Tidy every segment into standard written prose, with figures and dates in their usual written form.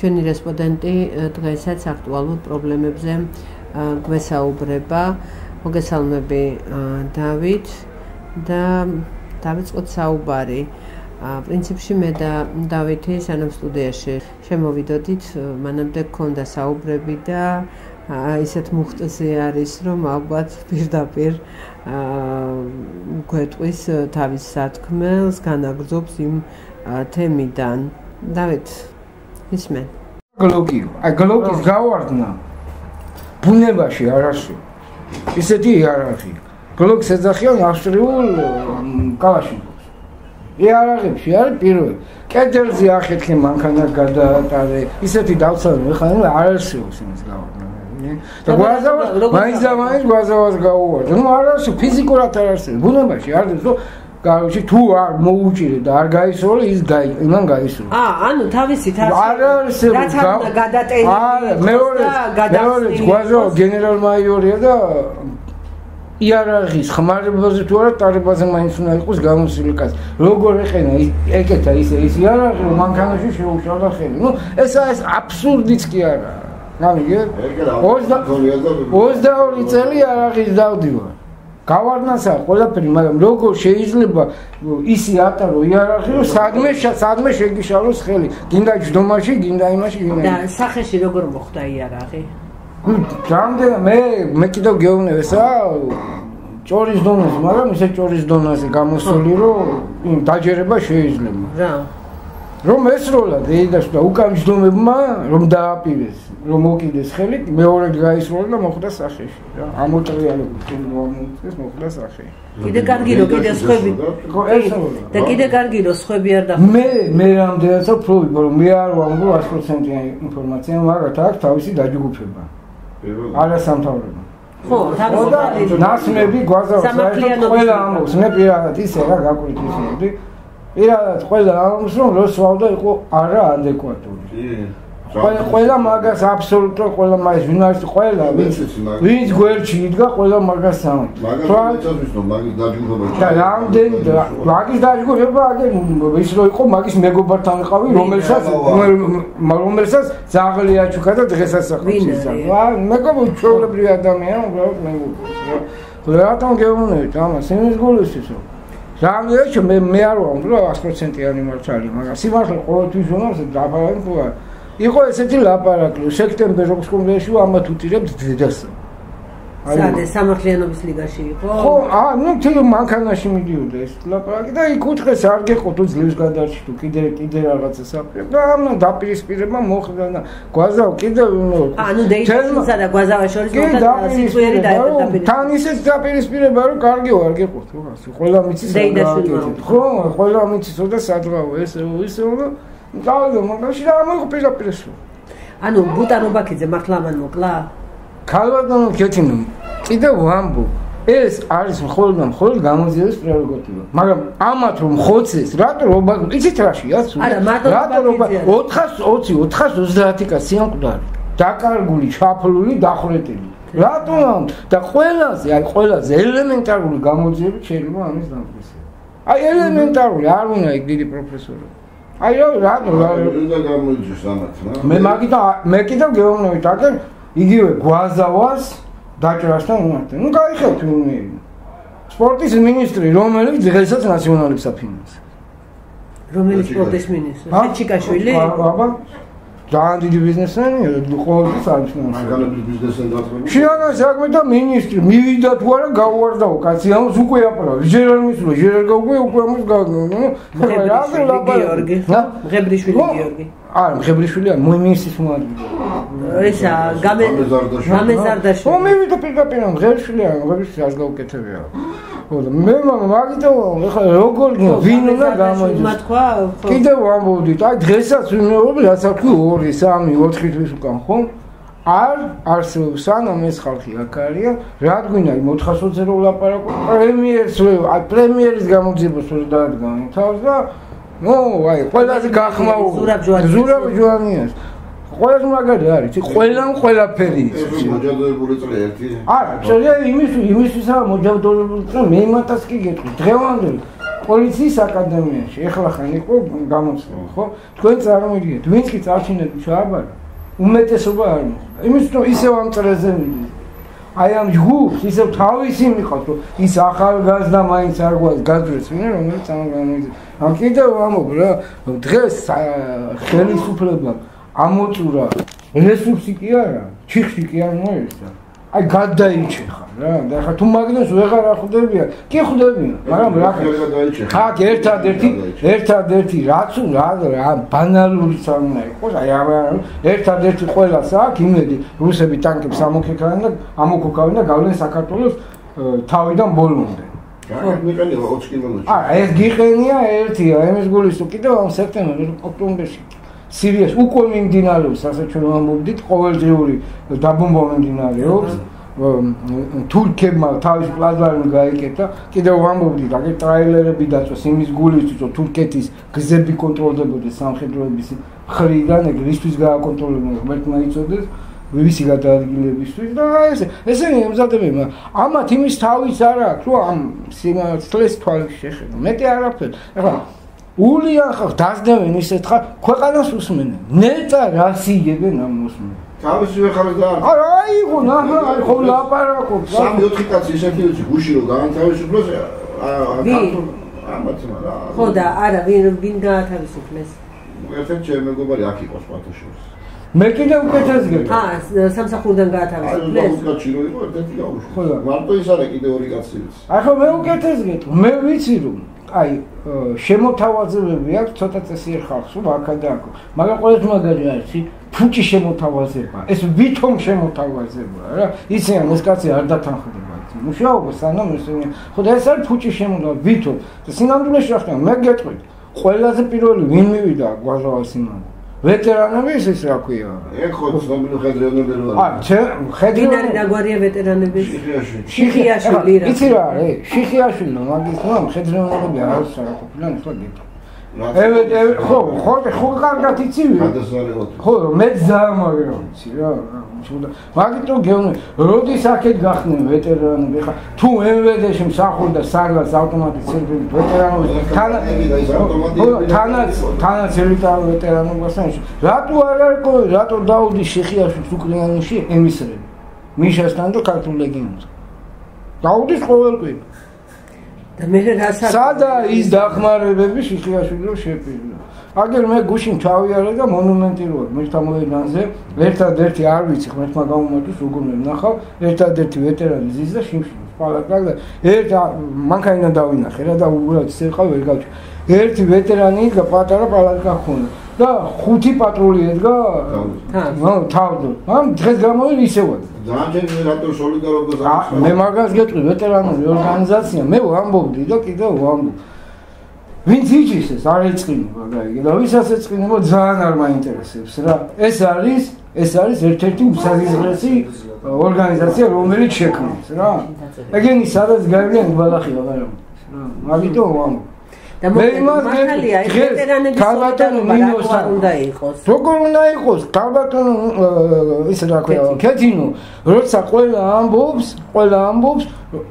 ჩვენი რესპონდენტი დღესაც აქტუალურ პრობლემებზე გვესაუბრება. მოგესალმები დავით და დავიწყოთ საუბარი. პრინციპში მე და დავითი სანამ სტუდიაში შემოვიდოდით, მანამდე გქონდა საუბრები და ისეთ მუხტზე არის, რომ ალბათ პირდაპირ გვეტყვის თავის სათქმელს, განაგრძობს იმ თემიდან. დავით, ისმენ. გლოკის გავარდნა ბუნებაში არ არსებობს. ისეთი იარაღი. გლოკს ეძახიან ავსტრიულ კალაშნიკოვს. იარაღებში არის პირველი. კედელზე ახეთქე მანქანა გადაატარე. ისეთი დავცალე მეხანიზმი არ არსებობს იმის გავარდნა. და გვაზავას გაუვარდა. ნუ არ არსებობს ფიზიკურად არ არსებობს. ბუნებაში არ არის, რომ გარში თუ არ მოუჭირე და არ გაისროლე, ის იმან გაისროლა. ანუ თავისით არ არსებობს. რაც არ უნდა გადატენილი. მეორე გვაზავა გენერალ-მაიორია და იარაღის ხმარებაზე თუ არა ტარებაზე მაინც უნდა იყოს გამოსილი კაცი. როგორ ეყენა ეკეთა ის იარაღი, რომ მანქანაში შეუშალდა ხელი. ნუ ეს აბსურდიც კი არა. გამიგე? 22 წელი იარაღის დავდივარ. გავარდნასა ყველაფერი, მაგრამ როგორ შეიძლება ისი ატარო იარაღი, რომ სადმე შეგიშალოს ხელი. გინდა ჯდომაში, გინდა იმაში, გინდა. და სახეში როგორ მოხდა იარაღი? რამდენი მე კიდევ გეუბნებესა ჭორის დონეზე, მაგრამ ისე ჭორის დონეზე გამოსული, რომ დაჯერება შეიძლება. რა? რომ ესროლა დედაშვილ და უკან ჯდომებმა რომ დააპირეს, რომ მოკიდეს ხელი, მეორედ გაისროლა და მოხვდა სახეში. რა, ამოტრიალებს მოხვდა სახეში. კიდე კარგი რომ კიდე სხვები. და კიდე კარგი რომ სხვები არ და მე რამდენადაც ვფლობი, რომ მე არ ვამბობ 100%-იანი ინფორმაცია, მაგრამ აქ თავისი დაჯგუფება. არასამთავრობო. ხო, თავისი ნასმები გვაზავს, ყველა ამბობს, მე პირადად ისე რა გაკვირვისებდი. პირადად ყველა ამბობს, რომ როსვავდა იყო არაადეკვატური. ყველა მაგას აბსოლუტურად ყველა მაგას ვინარის ყველა ვინც გვერდში იდგა ყველა მაგას ამბობს. მაგის დაჯგუფება. და რამდენი მაგის დაჯგუფება აგერ ის რო იყო მაგის მეგობართან ვიყავი, რომელსაც ძაღლი აჩუქა და დღესაც ახავს. მეგობარ ჩვეულებრივი ადამიანი, უბრალოდ მეგობარ. რატომ გეუბნებით ამას? იმის გულისთვის რომ რამდენიც მე არ ვამბობ, რომ 100%-იანი მართალი, მაგრამ სიმართლე ყოველთვის ვამბობ, დაფარული ხო არა. იყო ესეთი ლაპარაკი, სექტემბერ-ოქტომბერში ამათ უტირებთ დედას. სადე სამართლიანობის ლიგაში იყო? ხო, ნუ თვითონ მანქანაში მიდიოდა ეს ლაპარაკი და იქ უთხრეს არ გეყო თუ ძლივს გადარჩი თუ კიდე რაღაცა საფრთხე. და ამან დაპირისპირება მოხდა და გვაზავ კიდე ანუ დეიდასა და გვაზავა შორის მოხდა სიტყვიერი დაეპირისპირება. თან ისეთ დაპირისპირება რომ კარგი ვარ გეყოთ, ყველა მიცის ხო, ყველა მიცის და სადღაო ესე და დავიდო მაგაში და ამოიღო პირდაპირესო. ანუ ბუტანობაქიძე მართლა ამან მოკლა? ქალბატონო კეთინო, კიდევ ვამბობ, ეს არის მხოლოდ გამოძიების პრეროგატივა. მაგრამ ამათ რომ ხოცეს, რატო იცით რაშია? რატო 430 კაცი ამკვდარი, დაკარგული, ჩაფლული, დახრეტილი. რატო და ყველაზე ელემენტარული გამოძიებით შეიძლება ამის დამტკიცება. ელემენტარული, არ უნდა იქ დიდი პროფესორი. რატო გამოიძოს ამათ რა? მე კიდევ გეუბნებით, აგერ იგივე გვაზავას დაჭრასთან უმართე. ნუ გაიხევთ სპორტის მინისტრი, რომელიც დღესაც ნაციონალებს აფინანსებს. რომელიც სპორტის მინისტრი? ჩიკაშვილი? აბა. ძალიან დიდი ბიზნესმენი, ყოველთვის არის ფინანსები. მაგალითად ბიზნესთან დაწყვეტილი. შიანას საქმე და მინისტრი მივიდა თუ არა გაუვარდაო კაცი, ამას უკვე აპარა. ჯერ არ მისულა, ჯერ არ გაუგვე, უკვე ამას გაგნო. მღებრიშვილი გიორგი. არა, მღებრიშვილი არ, მინისტრის მოადგილე. ესა გამეზარდაშვილი. ო მივიდა პირდაპირ მღებრიშვილი არ, მღებრიშვილი არ გაუკეთებია. მე მაგითო ეხლა როგორ ვინ უნდა გამოიძოს? მათქვა კიდევ ვამბობდით, აი დღესაც ვიმეორებ, რაც აქვს 2, 3, 4 თვის უკან ხომ? არ არსებობს სანამ ეს ხალხი აქ არიან, რა გვინდა 420-ზე რო ვლაპარაკო, პრემიერის გამოძიებას ვერ დაადგან თავს და ნუ აი ყველაზე გახმაო ზურაბ ჯوانიას. ყველას მაგარი არის, ყველაფერი ის. მოჯადოებული წრე ერთი. არა, წრე იმისთვისა მოჯადოებული წრე მე იმათაც კი გეტყვი. დღევანდელი პოლიციის აკადემიაში ეხლა ხან იყო გამოცდილი, ხო? თქვენ წარმოგიდგენთ, ვინც კი წარჩინები ჩააბარა, უმეტესობა არ მოხდა. იმის რომ ისევ ამ წრეზე მიდის. აი ამ ჯგუფს ისევ თავისი მიყავს, რომ ის ახალგაზრდა მაინც არ გვაქვს გაძვეს, ვინ რომელიც ამ გამოიძახა. ამ კიდევ ამობ რა, დღეს ხელისუფლებამ ამოწურა რესურსი კი არა, ჩიხში კი არ მოერთა. აი გადაიჭეხა რა, და ხა თუ მაგნეს ვეღარ ახვდებიან, კი ხვდებიან, მაგრამ რა ხა ერთადერთი რაც რა ბანალური საუნა იყოს, აი ერთადერთი ყველას აქვს იმედი, რუსები ტანკებს ამოქოქავენ და გავლენ საქართველოს თავიდან ბოლომდე. მიყენია 20 კილომეტრი. ეს გიყენია ერთია, იმის გულის თუ კიდევ ამ სექტემბერში, ოქტომბერში სირიაში უკვე მიმდინარეობს, ასე ჩვენ ვამბობდით, ყოველდღიური დაბომბვა მიმდინარეობს. თურქებმა თავისი პლაზმები გაიკეთა, კიდევ ვამბობდით, აგერ ტრაილერები დაწვეს იმის გულისთვის, რომ თურქეთის გზები კონტროლდებოდეს სამხედროების მხრიდან, ეგ რისთვის გააკონტროლებენ, ღმერთმა იცოდეს, ვისი გადაადგილებისთვის და ესენი ემზადებიან. ამათ იმის თავის არ აქვს, რომ ამ სიმართლეს თვალის შეხედა. მეტი არაფერი. ეხლა ულიან ხალხს დასდევენ ისეთ ხარ, ქვეყანას უსმენენ. ნეტა რას იგებენ ამ მოსმენებს. თავისივე ხალხი და აი ხო ნახა, აი ხო ლაპარაკობ. 3-4 კაცი ისეთი გუში რომ გაანთავისუფლოს ამათ რა. ხო და არა ვინ გაათავისუფლეს? ერთ-ერთი ჩემი მეგობარი აქ იყო სპარტაშოვს. მე კიდევ უკეთეს გეტყვი. სამსახურიდან გაათავისუფლეს. აი კაცი რო იყო ერთ-ერთი გაუშვა. მარტო ის არა კიდევ ორი კაცი ვიცი. აი ხო მე უკეთეს გეტყვი. მე ვიცი რომ აი შემოთავაზებები აქვს ცოტა წესიერ ხალხს რომ აქა და აქ. მაგრამ ყოველთვის მაგარი არის ფუჭი შემოთავაზება. ეს ვითომ შემოთავაზება რა. ისინი ეს კაცი არ დათანხმდება. მუშაობა სანამ ისინი ხო და ეს არის ფუჭი შემოთავაზება ვითომ. და სინამდვილეში ახლა მე გეტყვი. ყველაზე პირველი ვინ მივიდა გვაზავას იმან? ვეტერანები ის რა ქვია? ეგ ხო ცნობილი ხედრეონები რა. ხედრეონები ვინ არის დაგვარია ვეტერანები? შიხიაშვილი. იცი რა არის? შიხიაშვილი მაგის ნამ ხედრეონები არის რა ყოფილან ხო გეტყვი. ხო კარგად იცი ხო მე ზამაგრონიცი რა მაგიტო გეუნე როდის აქეთ გახდნენ ვეტერანები ხა თუ MVD-ში მსახურობდა სარგას ავტომატის სერვერი ვეტერანები თანაც ელიტარულ ვეტერანებასთან რატო არ არისო რატო დაუდი შეხიაშვილს უკრაინაში ემისრები მიშასთან და ქართულ ლეგიონს დაუდის ყოველკვირ და მე რასაც სადა ის დახმარებები შიხიაშვილო შეპირდა აგერ მე გუშინ ჩავიარე და მონუმენტი როა მერტამოედანზე ერთადერთი არ ვიცი ღმერთმა გამომართოს როგორ ნახავ ერთადერთი ვეტერანი ზის და შიმშილის პალატა და ერთ მანქანა დავინახე რა და უბრალოდ შეყავ ვერ გავჩი ერთი ვეტერანი და პატარა პალატა ხონდა და 5 პატრული ედგა თავდო ამ დღეს გამოვიდა ისევა ძალიან რატო სოლიდარობა მე მაგას გეტყვი ვეტერანული ორგანიზაცია მე ვამბობდი და კიდევ ვამბობ ვინც იჭის ეს არ ეწყინება გაიგე და ვისაც ეწყინება ძალიან არ მაინტერესებს რა ეს არის ერთ-ერთი უსაზღვრესი ორგანიზაცია რომელიც შექმნეს რა ეგენი სადაც გაიგენ ბალახი აღარ რა მაგიტომ ვამბობ და მართალია ეს ვეტერანების სოლიდარობა უნდა იყოს. როგორ უნდა იყოს? თავბატონო ის რა ქვია, კეთინო, როცა ყველა ამბობს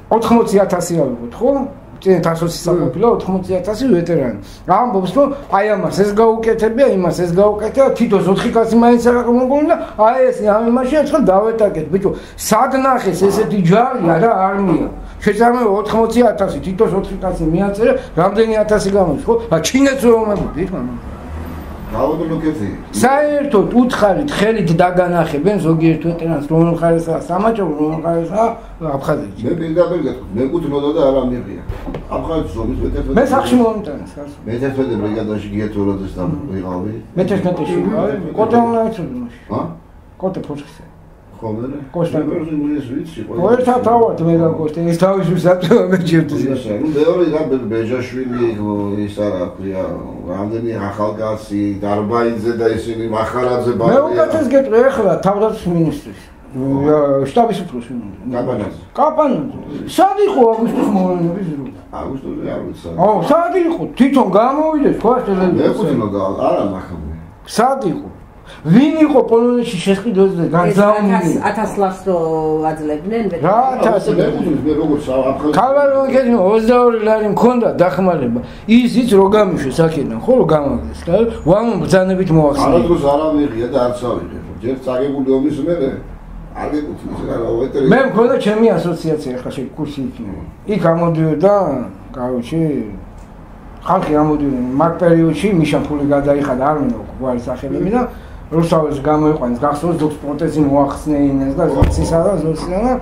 80,000 ავიღოთ, ხო? წინ თასოსის საყოფილა 80,000 ვეტერანი. ამბობს რომ აი ამას ეს გაუკეთებია, იმას ეს გაუკეთებია, თითოს 4 კაცი მაინც არ აღმოგონდა, აი ეს ამ იმაში ერთხელ დავეტაკეთ, ბიჭო, სად ნახეს ესეთი ჯარი არა არმია. შეწარმოება 80,000, თითოს 4 კაცი მიაწერა, რამდენი 1000 გამოდის, ხო? ჩინეთს ვომებოდით, მამა. გაუდლოკეთი. საერთოდ უთხარით ხელით დაგანახებენ ზოგიერთ ვეტერანს, რომელ ხარისაა სამაჭრო, რომელ ხარისაა აფხაზეთში. მე პირდაპირ გეტყვი, მეკუთვნოდა და არ ამიღია. აფხაზეთის ომის მე-11 მე სახში მომიტანეს, ხარ. მე-11 ბრიგადაში გიეთუროდეს და ვიყავი. მე-11-ში ვიყავი. კოტე უნდა იცოდი მაშინ. ჰა? კოტე ფოჩხზე. ხომერე? კოსტანტინე. ვიცი, ყოველ თავად მე გაკოსტე, ის თავისთვის აწევა მე ჯერთვის. ნუ მეორე რა ბეჯაშვილი ის არა ქვია, რამდენი ახალგაზრდა დარბაიძე და ისინი მახარაძე ბარია. მე უკეთეს გეტყვი ახლა თავდაცვის მინისტრის. შტაბის უფროსი. კაპანაძე. სად იყო აგვისტოს მოვლენების დრო? აგვისტოში არ ვიცი. სად იყო? თვითონ გამოვიდეს ხო ტელევიზიაში? მე ხსენო არა ნახავ. სად იყო? ვინ იყო პოლონეთში შესყიდვაზე განზაუნული 1000 ლარს რო აძლევდნენ რა 1000 მე როგორც ქალბატონი 22 ლარი მქონდა დახმარება ისიც რო გამიშვეს აქედან ხო რო გამაგდეს და ვამ ბრძანებით მოახსნა არადროს არ ამიღია და არც ავიღე ჯერ წაგებული ომის მერე არ გეკუთვნის რა ვეტერი მე მქონდა ჩემი ასოციაცია ხა შე კურსი იქნება იქ ამოდიოდა კაროჩი ხალხი ამოდიოდა მაგ პერიოდში მიშა ფული გადაიხადა არ მინდა გვარი სახელები და რუსთაველს გამოიყვანეს გახსოვს ზოგს პროტეზი მოახსნეინეს და ზოგსისა და ზოგსისა და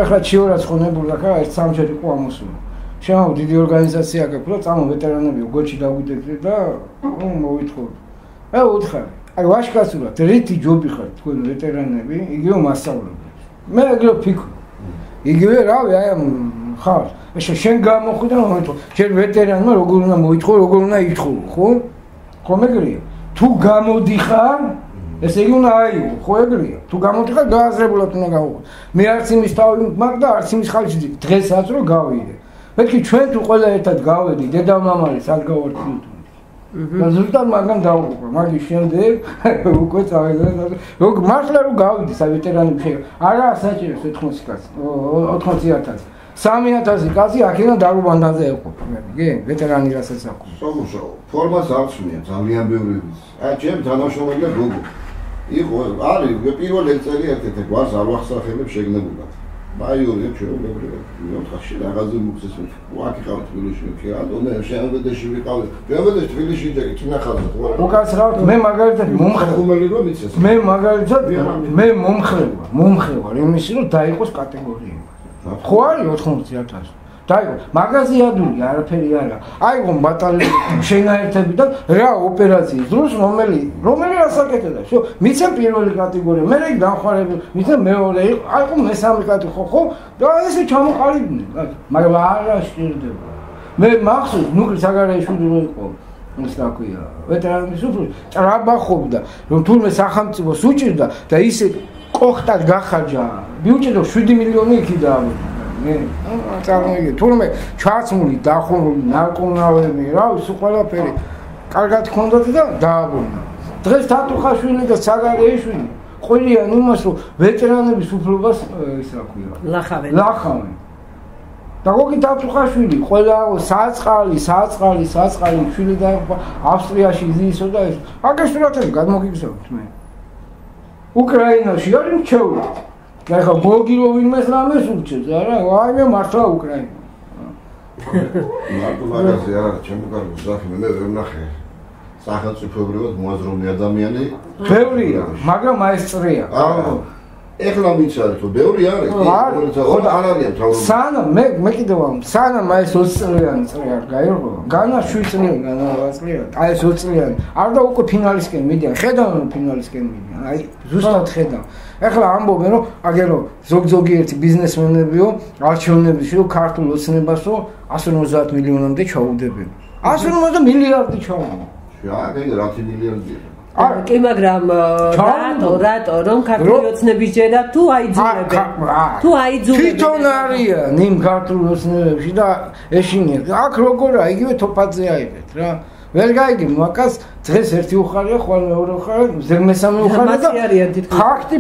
ახლა ჩიორაც ხონებულა ხა ერთ სამჯერ იყო ამოსული შემო დიდი ორგანიზაცია გაქვს და წამო ვეტერანები გოჩი დაგვიდებდეთ და მოვითხოვთ აი უთხარ აი ვაშკაცურად რითი ჯობი ხარ თქვენ ვეტერანები იგივე მასწავლებლებს მე ეგრე ფიქრობ იგივე რავი აი ამ ხარ შენ გამოხვიდე მომეთო შენ ვეტერანმა როგორ უნდა მოითხოვო როგორ უნდა ითხოვო ხო ხო მეგრია თუ გამოდიხარ ესე იგი უნდა აიღო ხო ეგრეა თუ გამოდიხარ გააზრებულად უნდა გავუყო მე არც იმის თავი მაგ და არც იმის ხალხი დღესაც რო გავიდე მეთქი ჩვენ თუ ყველა ერთად გავედი დედამამალის არ გავარკვიოთ და ზუსტად მაგან დავუყო მაგის შემდეგ უკვე წავედა როგორ მართლა რო გავიდი სავეტერანები შეიძლება არა საჭიროა 80 კაცი 80000 3000 კაცი აქედან დარუბანდაზე ეყოფა კი ვეტერანი რასაც აქვს სამუშაო ფორმას აღწმია ძალიან ბევრი აი ჩემ თანამშრომელია გოგო იყო არის პირველი წელი ერთ-ერთი გვარს არ ვახსახელებ შეგნებულად მაიორია ჩვეულებრივად მეოთხაში რაღაცა მუხსეს ვაკიყავ თბილისში კი ადონე შეავედეში ვიყავ შეავედეში თბილისში ჯერ წინახალდა უკაცრავად მე მაგალითად მომხრეული რომ იცეს მე მაგალითად მე მომხრევა იმისი რომ დაიყოს კატეგორია ხო არის 80000 დაიყო მაგაზი ადული არაფერი არა აიღო ბატალიონი შენაერთები და რა ოპერაციის დროს რომელი ასაკეთებდა შო მიცემ პირველი კატეგორია მე იქ დამხმარები მიცემ მეორე აიღო მესამე კატეგორია ხო და ესე ჩამოყალიბდნენ მაგრამ არა შეიძლება მე მახსოვს ნუკრი საგარეიშვილი რო იყო ის რა ქვია ვეტერანის უფროსი ტრაბახობდა რომ თურმე სახელმწიფოს უჭირდა და ისე კოხტად გახარჯა მიუჭირდა 7 მილიონი იქი დაამოწმა წარმოგიდგენთ თურმე ჩაცმული დახურული ნარკომნავები რა ის ყველაფერი კარგად ჰქონდათ და დააბრუნა დღეს თათუხაშვილი და საგარეიშვილი ყოლიან იმას რომ ვეტერანების უფლებას ის რა ქვია ლახავენ და გოგი თათუხაშვილი ყველა საწყალი შვილი და ავსტრიაში ზისო და ეს აგესურათები გადმოგიგზავნით მე უკრაინაში არის მჩეული და ხა გოგილო ვინმეს რამეს უჩეს არა აი მე მართლა უკრაინა მარტო მაგაზე არა ჩემო კარგი ზახი მე ვერ ნახე სახელმწიფოებრივად მოაზროვნე ადამიანი ბევრია მაგრამ მაესტრია ეხლა ვინც არის თუ ბევრი არის ხოდა არ არიან თავი სანამ მე კიდევ ამ სანამ აი 20 წლიანი წრე არ გაიღო განა 7 წლიანი განა 8 წლიანი აი 20 წლიანი არ და უკვე ფინალისკენ მიდიან ხედავენ ფინალისკენ მიდიან აი ზუსტად ხედავ ეხლა ამბობენ რომ აგერო ზოგიერთი ბიზნესმენებიო არჩევნებისო ქართულ ოცნებასო 150 მილიონამდე ჩაუდებენ 150 მილიარდი ჩაუდებენ შეაგენ რა მილიარდია კი მაგრამ რატო რომ ქართული ოცნების ჯერა თუ აიძულებენ თვითონ არიან იმ ქართულ ოცნებებში და ეშინიათ აქ როგორა იგივე თოფაძე აიღეთ რა ვერ გაიგებ მაგას დღეს ერთი უხარია ხვალ მეორე უხარია მესამე უხარია და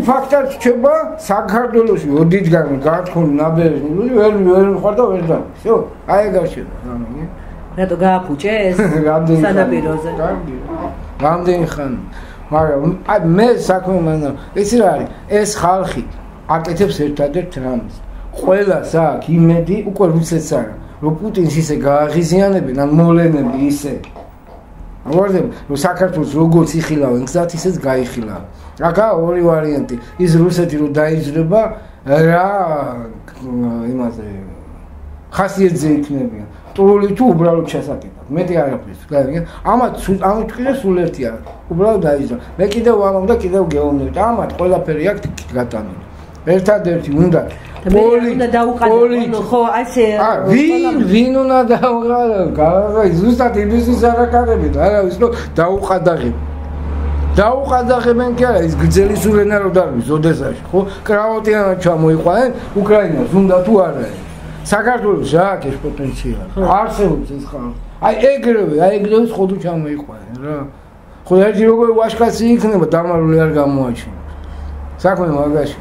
ფაქტად რჩება საქართველოში ოდითგან გათხოვილი ნაბეჭდი ვერ ხარ და ვერ და всё აი გარშედა რატო გააფუჭეს სანაპიროზე რამდენი ხანი მაგრამ აი მე საქმე მან ისი რა არის ეს ხალხი აკეთებს ერთადერთ რამს ყველას აქვს იმედი უკვე რუსეთს არა რომ პუტინს ისე გააღიზიანებენ ან მოლენები ისე ვარდებ რომ საქართველოს როგორც იხილავენ გზად ისეც გაიხილავენ აკა ორი ვარიანტი ის რუსეთი რომ დაიძრება რა იმაზე ხასიათზე იქნებიან ტურული თუ უბრალოდ შესაკეთად მეტი არაფერს გაიგე ამათ თქვენ სულ ერთია უბრალოდ დაიძრა მე კიდევ ვამბობ და კიდევ გეუბნები და ამათ ყველაფერი აქვს გატანილი ერთადერთი უნდა უნდა დაუყადო ხო ასე ვინ უნდა დაუყადო ზუსტად იმისთვის არაკარებით არავის რომ დაუყადაღებენ კი არა ის გრძელი სულენა რო დარბის ოდესაში ხო კრაოტიანად ჩამოიყვანენ უკრაინას უნდა თუ არა საქართველოს აქვს ეს პოტენციალი არსებობს ეს ხალხი აი ეგრევე სხოდუ ჩამოიყვანენ რა ხო ერთი როგორი ვაჟკაცი იქნება დამალული არ გამოაჩინა საქმე მაგაში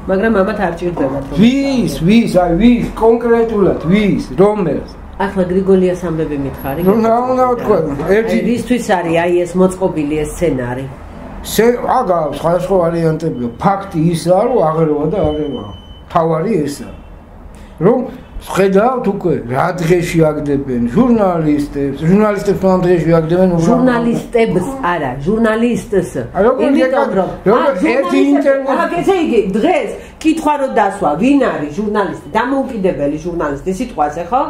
მაგრამ ამათ არ ჭირდებათ ვის კონკრეტულად ვის რომელს ახლა გრიგოლიას ამბები მითხარი უნდა თქვა ერთი რისთვის არის აი ეს მოწყობილი ეს სცენარი აგა სხვადასხვა ვარიანტებია ფაქტი ისაა რომ აღერვა და აღერვა თავარი ესაა რომ ხედავთ უკვე რა დღეში აგდებენ ჟურნალისტებს ამ დღეში აგდებენ ჟურნალისტებს არა ჟურნალისტს იმიტომ რომ ერთი ინტერნეტი ესე იგი დღეს კითხვა რო დასვა ვინ არის ჟურნალისტი დამოუკიდებელი ჟურნალისტი სიტყვაზე ხო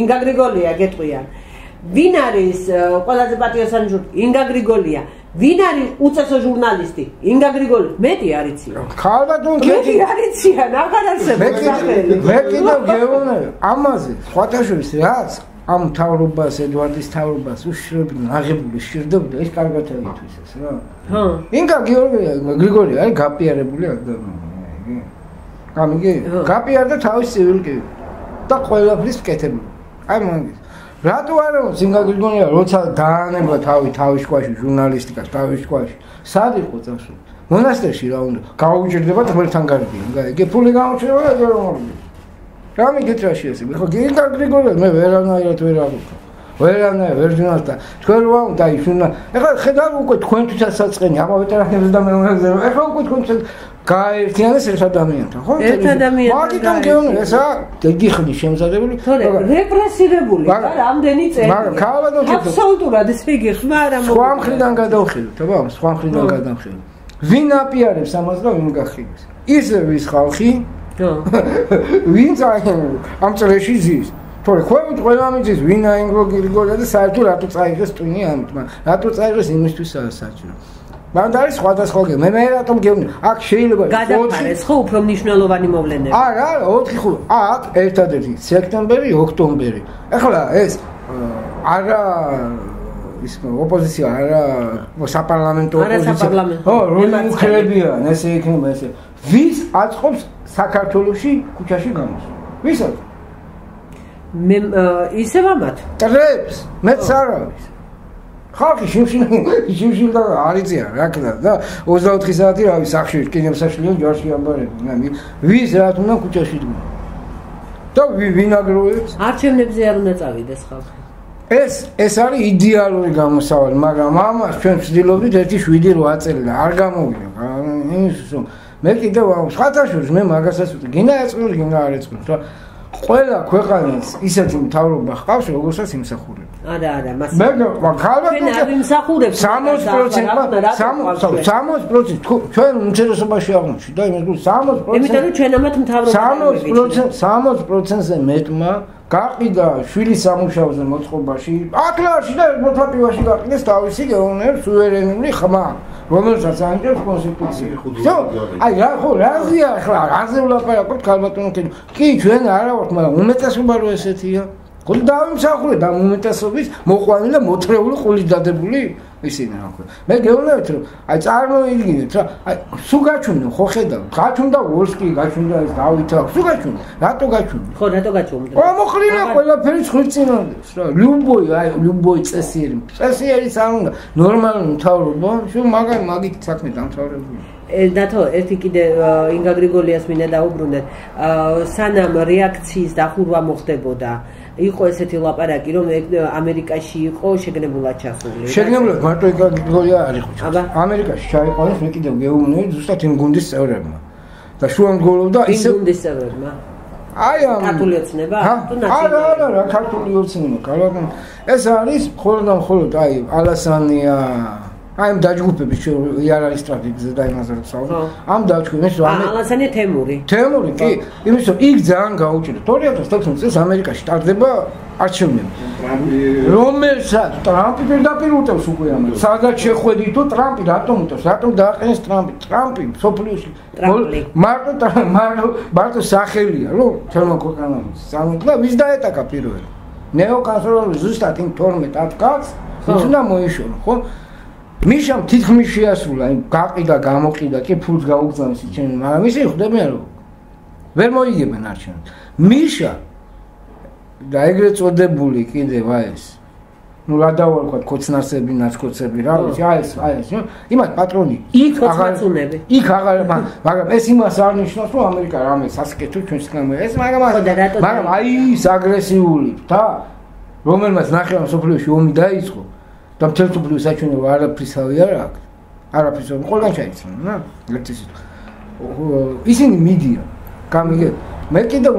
ინგა გრიგოლია გეტყვიან ვინ არის ყველაზე პატრიოტული ჟურნალისტი ინგა გრიგოლია ვინ არის უწესო ჟურნალისტი ინგა გრიგოლი მეტი არიცია ხალბატონ მეტი არიციან აღარ არსებობს სახელი მე კიდევ გეუბნე ამაზე სხვათაშორის რაც ამ მთავრობას ედვარდის მთავრობას უშრებდნენ აღებული შირდებოდა ეს კარგად აითვისეს რა ხო ინგა გრიგოლია არის გაპიარებული ადამიანი გამიგი გაპიარდა თავის ცივილკი და ყველაფრის კეთებული აი მაგის რატო არა ინგა გრიგოლია როცა დაანება თავის შუაში ჟურნალისტიკას თავის შუაში სად იყო წასული მონასტერში რა უნდა გაუჭირდება თბერთან გარბი იგი ფული გამოჩერება და რომელი გამიგეთ რაში ესე ხო ინგა გრიგოლია მე ვერანაირად ვერ აღუქა ვერანაირად ვერ ჟურნალისტა თქვენ რა უნდა იშუნა ეხლა ხედავ უკვე თქვენთვისაც საწყენი აბა ვეტერანებს და მეუნებზე ეხლა უკვე თქვენთვისაც გაერთიანეს ერთ ადამიანთან ხო ერთ ადამიანთან მაგიტომ გეუბნე ესა დიდი ხნის შემზადებული თორე რეპრესირებული და რამდენი წელი მაგრამ ქალბატონ აბსოლუტურად ესე იგი ხმა არა სხვა მხრიდან გადავხედოთ აბა სხვა მხრიდან გადავხედოთ ვინ აპიარებს ამას და ვინ გახილებს ისე ვის ხალხი ვინ ამ წრეში ზის თორე ქვევით ყველა მიწის ვინ აინგო გრიგოლია და საერთოდ რატო წაიღეს ტვინი ამით რატო წაიღეს იმისთვისაა საჭირო მაგრამ არის სხვადასხვა მე რატომ გეუბნე აქ შეიძლება გადაფარეს ხო უფრო მნიშვნელოვანი მოვლენები არა 4 აქ ერთადერთი სექტემბერი ოქტომბერი ეხლა ეს არა ის ოპოზიცია არა საპარლამენტო ოპოზიცია ხო როლი უხლებიან ესე იქნება ესე ვის აწყობს საქართველოში ქუჩაში გამოსვლა ვისაც მე ისევ ამათ ტრებს მეც არავის ხალხი შიმშილ და არიწია რა ქნა და 24 საათი რავი სახში კინემსაშლიო ჯარში ამბარები ვის რა თუნდა ქუჩაში და ვინ აგროვებს არჩევნებზე არ უნდა წავიდეს ხალხი ეს არის იდეალური გამოსავალი მაგრამ ამას ჩვენ ვცდილობდით 1-7-8 წელი და არ გამოვიდა იმის რომ მე კიდევ სხვათაშორის მე მაგასაც გინდა ეწყვილ გინდა არ ეწყვილ რა ყველა ქვეყანას ისეთი მთავრობა ჰყავს როგორცაც იმსახურება არა მას მე ხალხი არ იმსახურებს 60% ჩვენ უმცირესობაში აღმოჩნდა და იმის 60% იმიტომ რომ ჩვენ ამათ მთავრობა 60%-ზე მეტმა გაყიდა შვილის სამუშაოზე მოწყობაში აკლაში და მოთლაპივაში გაყიდეს თავისი გეუბნები სუვერენული ხმა რომელსაც ანჯობს კონსტიტუცია. აი რა ხო რაზეა ახლა რაზე ვლაპარაკობთ ქალბატონო კი ჩვენ არა ვართ მაგრამ უმეტესობა რო ესეთია. ხო დავიმსახურე და უმეტესობის მოყვანილი და მოთრეული ყულის დადებული ისინი რა ხო. მე გეუბნებით რომ აი წარმოიდგინეთ რა აი სულ გაჩვენო ხო ხედავ გაჩვენდა ვოლსკი გაჩვენდა ეს დავითა სულ გაჩვენო რატო გაჩვენო ხო რატო გაჩვენდა ხო მოხლინა ყველაფერი ხვიწინოდეს რა ლუბოი წესიერიც არ უნდა ნორმალური მთავრობა შენ მაგით საქმე დამთავრებული დათო ერთი კიდე ინგა გრიგოლიას მინდა დაუბრუნდეთ სანამ რეაქციის დახურვა მოხდებოდა იყო ესეთი ლაპარაკი რომ ამერიკაში იყო შეგნებულად ჩასული. შეგნებულად მარტო ინგა გრიგოლია არ იყო. ამერიკაში ჩაიყვანეს მე კიდევ გეუბნები ზუსტად იმ გუნდის წევრებმა. და შუამდგომლობდა ისე გუნდის წევრებმა. აი ამ ქართული ოცნება თუ ნაციონალური? არა, ქართული ოცნება. გალაგან ეს არის მხოლოდ აი ალასანია აი ამ დაჯგუფების იარაღის სტრატეგიაზე და იმაზე რომ საუბარი. ამ დაჯგუფების ალასანია თემური კი, იმის რომ იქ ძალიან გაუჭირდა. 2016 წელს ამერიკაში ტარდება არჩევნები. რომელსაც ტრამპი პირდაპირ უტევს უკვე ამას. სადაც შეხვედით თუ ტრამპი რატომ უტევს? რატომ დააყენეს ტრამპი? ტრამპი სოფლიოში მარტო სახელია, რომ თემო ქვეყანას სამეთლა ვის დაეტაკა პირველი. ნეოკანსერვატორი ზუსტად იმ 12 კაცს ის უნდა მოიშორო, ხო? მიშამ თითქმის შეასრულა იმ გაყიდა გამოყიდა კი ფულს გაუგზავნეს ჩვენ მაგრამ ისე ხვდებიან რომ ვერ მოიგებენ არჩევნებს მიშა და ეგრეთ წოდებული კიდევ აი ეს ნუ ლადავალ ვქოთ კოცნასები, ნაცკოცები რა ვიცი, აი ეს, იმათ პატრონი იქ აღარ მაგრამ ეს იმას არ ნიშნავს, რომ ამერიკა რამე სასიკეთო ჩვენსგან ეს მაგრამ აი ის აგრესიული და რომელმაც ნახევარ მსოფლიოში ომი დაიწყო და მთელ მსოფლიოს საჩვენებო არაფრისავი არ აქვს. არაფრის ყველგან ჩაიცნო, რა? ერთი სიტყვა. ისინი მიდიან. გამიგე. მე კიდევ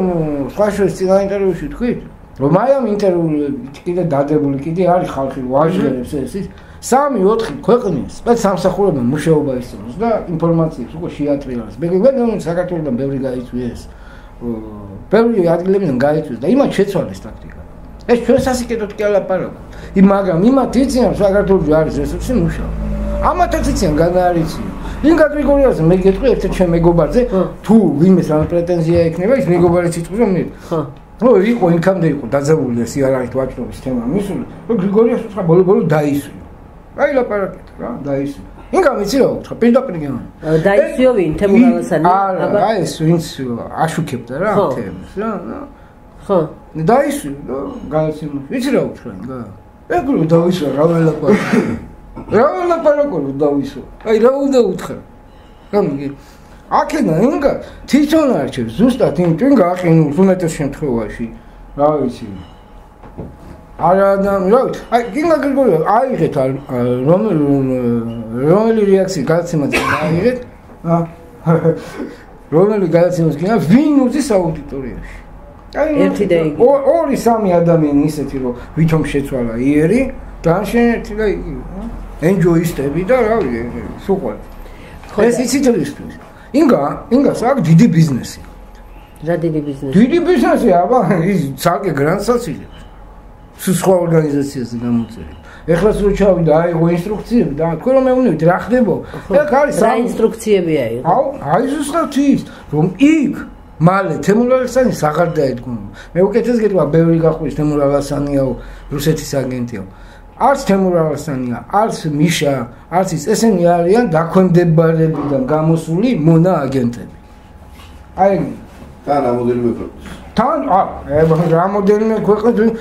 სხვა შორის წინა ინტერვიუში თქვით, რომ აი ამ ინტერვიუში კიდე დადებული კიდე არის ხალხი ვაჟლებს ეს 3-4 ქვეყნის სპეცსამსახურებთან მუშაობა ისწავლოს და ინფორმაციებს უკვე შეატყილებს. მე გვიგებენ საქართველოსთან ბევრი გაიწვიეს. ბევრი ადგილებიდან გაიწვიეს და იმათ შეცვალეს ტაქტიკა. ეს ჩვენ სასიკეთოდ კი ალაპარაკობ. მაგრამ იმათ იციან საქართველოს არის რესურსი მუშაობა. ამათაც იციან განაარიციან. ინგა გრიგორიაძე მე გეტყვი ერთ-ერთ ჩემ მეგობარზე თუ ვინმეს რამე პრეტენზია ექნება ის მეგობარიც იტყვის რომ მე იყო იქამდე იყო დაძაბული სიარაღით ვაჭრობის თემა მისული რომ გრიგორიას უთხრა ბოლო დაისვი. აი ლაპარაკეთ რა დაისვი. ინგა ვიცი რა უთხრა პირდაპირ გემო. დაისვიო ვინ თემურალასანი? არა ეს ვინც აშუქებდა რა თემას რა. ხო. დაისვი და გადაცემა. ვიცი რა უთხრა ინგა. ეგრე დაისვა რა ველაპარაკო. რა ველაპარაკო დავისვა. აი რა უნდა უთხრა. გამიგე. აქედან ინგა თვითონ არჩევს ზუსტად იმ ტვინ გააყენოს უმეტეს შემთხვევაში. რა ვიცი. არა და რა ვიცი. აი გინდა გრიგორია აიღეთ რომელი რეაქცია გადაცემაზე აიღეთ. რომელი გადაცემას გინდა ვინ უძის აუდიტორიაში. ერთი და იგი. 2-3 ადამიანი ისეთი რომ ვითომ შეცვალა იერი და ერთი და იგი. ენჯოისტები და რა ვიცი, სულ ყველა. ეს იცით რისთვის? ინგას აქვს დიდი ბიზნესი. რა დიდი ბიზნესი? დიდი ბიზნესი, აბა, ის ცალკე გრანტსაც იღებს. სხვა ორგანიზაციაზე გამოწერილი. ეხლაც რო ჩავიდა, აიღო ინსტრუქციები და თქვენ რომ მეუბნებით რა ხდება? ეგ არის რა ინსტრუქციები აიღო? აი ზუსტად ის, რომ იქ მალე თემურალასანი აღარ დაედგუნა. მე უკეთეს გეტყვა, ბევრი გაყვრის თემურალასანიაო, რუსეთის აგენტიაო. არც თემურალასანია, არც მიშა, არც ის ესენი არიან დაქვემდებარებიდან გამოსული მონა აგენტები. აი და რამოდენიმე ქვეყნის. თან რამოდენიმე ქვეყნის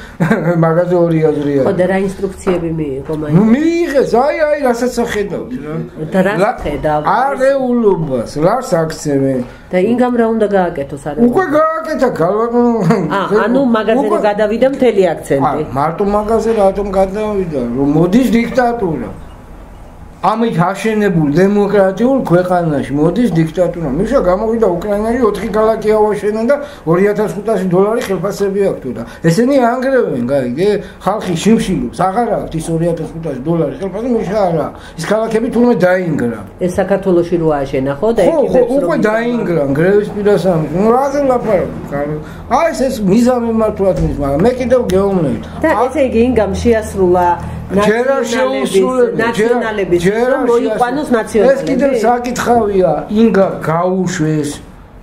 მაგაზე ორი აზრი არის. ხო და რა ინსტრუქციები მიიღო მაინც? მიიღეს, აი რასაც ახედავთ რა. და რა ხედავთ? არეულობას, რას აქცევენ? და ინგამ რა უნდა გააკეთოს არა? უკვე გააკეთა გალვანო. ანუ მაგაზე გადავიდა მთელი აქცენტი. მარტო მაგაზე რატომ გადავიდა? რომ მოდის დიქტატურა. ამით აშენებულ დემოკრატიულ ქვეყანაში მოდის დიქტატურა. მიშა გამოვიდა უკრაინაში 4 ქალაქი ავაშენა და $2500 ხელფასები აქვს და ესენი ანგრევენ, გაიგე? ხალხი შიმშილობს, აღარ აქვს ის $2500 ხელფასი მიშა არა. ის ქალაქები თურმე დაინგრა. ეს საქართველოში რო ააშენა ხო და ეკიპებს რომ უკვე დაინგრა გრევის პირასამი. ნუ რაზე ლაპარაკობ? აი ეს მიზანი მართლაც მის, მაგრამ მე კიდევ გეუბნებით. და ესე იგი ინგამ შეასრულა ნაციონალების რომ მოიყვანოს ნაციონალები. ეს კიდევ საკითხავია, ინგა გაუშვეს,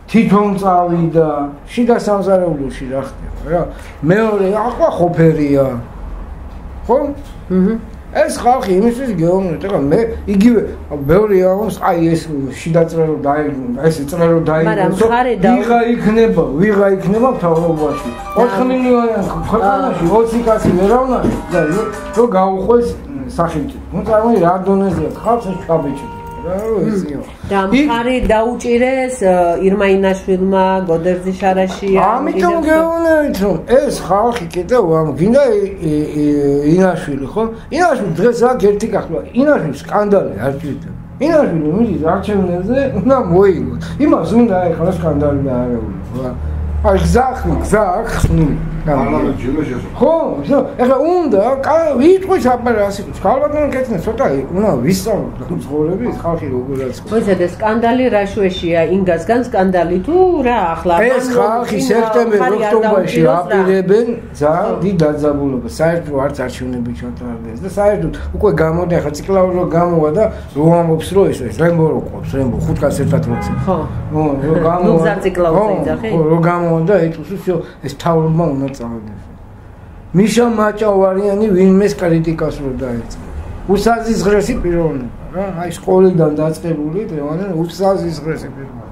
თვითონ წავიდა, შიდა სამზარეულოში რა ხდება რა. მეორე ახლა ყოფერია. ხო? ეს ხალხი იმისთვის გეუბნებით, ეხლა მე იგივე ბევრი აღოს აი ეს შიდა წრერო დაიგნო, ეს წრერო დაიგნო. ვიღა იქნება მთავრობაში. 4 მილიონი ქვეყანაში 20 კაცი ვერავნაში და რო გაუყვეს სახელმწიფო. ნუ წარმოიდგინე რა დონეზეა ხალხს ჩაბეჭდი. რა ისეო. და მხარი დაუჭირეს ირმაინაშვილმა, გოდერძი შარაშია. ამიტომ გეუბნებით რომ ეს ხალხი კიდევ გინდა ინაშვილი ხო? ინაშვილი დღეს აქ ერთი გახლა. ინაშვილი სკანდალი არ ჭირდება. ინაშვილი მიდის არჩევნებზე უნდა მოიგოს. იმას უნდა ეხლა სკანდალი და არეული ხო? აი გზა ხსნილი. პარლამენტში უნდა შესულ. ხო, ეხლა უნდა ვიტყვის აპარატი. ხალხთან კეთნა ცოტა უნდა ვისწავლოთ ცხოვრები ხალხი როგორაც. მოიცადე სკანდალი რა შუეშია ინგასგან სკანდალი თუ რა ახლა ეს ხალხი სექტემბერ-ოქტომბერში აპირებენ ძალიან დიდ დაძაბულობას. საერთოდ არც არჩევნები ჩატარდეს და საერთოდ უკვე გამოდი ახლა ციკლაური რო გამოვა და რო ამბობს რომ ეს რემბო რო ყოფს, რემბო 5 კაცს ერთად მოწი. ხო. რო გამოვა. ნუ ზარ ციკლაურზე იძახი. რო გამოვა და ეტყვის რომ ეს თავრობა უნდა წავიდეს. მიშა მაჭავარიანი ვინმეს კრიტიკას რო დაეწყო. უსაზღრესი პიროვნება რა, აი სკოლიდან დაწყებული დღევანდელ უსაზღრესი პიროვნება.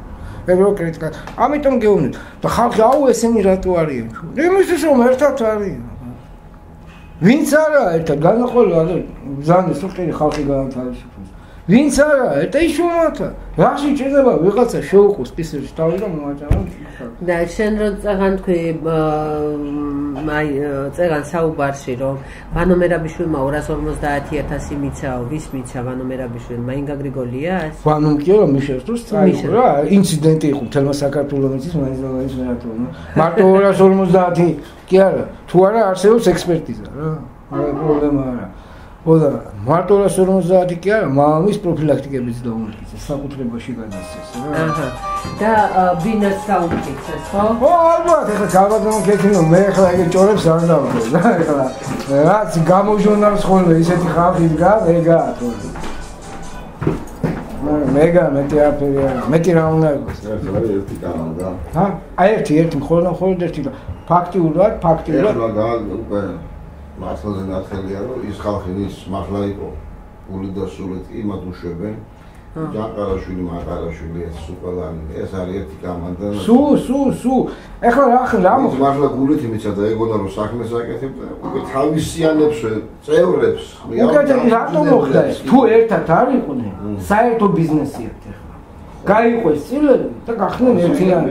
ეგრო კრიტიკა. ამიტომ გეუბნებით და ხალხი აუ ესენი რატო არიან? იმისთვის რომ ერთად არიან. ვინც არა ერთად განაყოლა ზანის უყირი ხალხი განთავისუფლოს. ვინც არა ერთად იშუმათა. რაში ჭირდება ვიღაცა შეუყოს კისერში თავი და მოაჭამა. და შენ რო წაღან თქვი აი წეგან საუბარში რომ ვანო მერაბიშვილმა 250.000 მიცაო, ვის მიცა ვანო მერაბიშვილმა ინგა გრიგოლიას? ვანო კი რომ მიშეს თუ სწაიგო რა, ინციდენტი იყო თელმა საქართველოს მანიზოლაის მერატონო. მარტო 250 კი არა, თუ არა არსებობს ექსპერტიზა რა. არა პრობლემა არა. ოდა მარტო 250 კი არა, მამის პროფილაქტიკებიც დაუმტკიცეს, საკუთრებაში გადასცეს რა. აჰა. და ბინას დაუმტკიცეს, ხო? ო, ალბათ, ეხლა გავაგზავნო კეთილო, მე ეხლა ეგ ჭორებს არ დავდო რა, ეხლა რაც გამოჟურნალს ხოლმე ისეთი ხალხი დგას, ეგა თქო. მეგა მეტი აფერი არა, მეტი რა უნდა იყოს. ერთი კანალდა. ჰა? აი ერთი მხოლოდ ერთი და ფაქტიურად ეხლა უკვე მასალზე ნახელია რომ ის ხალხი ის მართლა იყო გული და სულით იმად უშვებენ ჯანყარაშვილი მაკარაშვილი ეს სუპალანი ეს არის ერთი გამანდა სუ ეხლა რა მოხდა მართლა გულით იმიცა და ეგონა რომ საქმეს აკეთებდა უკვე თავისიანებს წევრებს უკეთეს რატომ მოხდა ეს თუ ერთად არ იყვნენ საერთო ბიზნესი ერთ ეხლა გაიყვეს წილები და გახდნენ ერთიანი.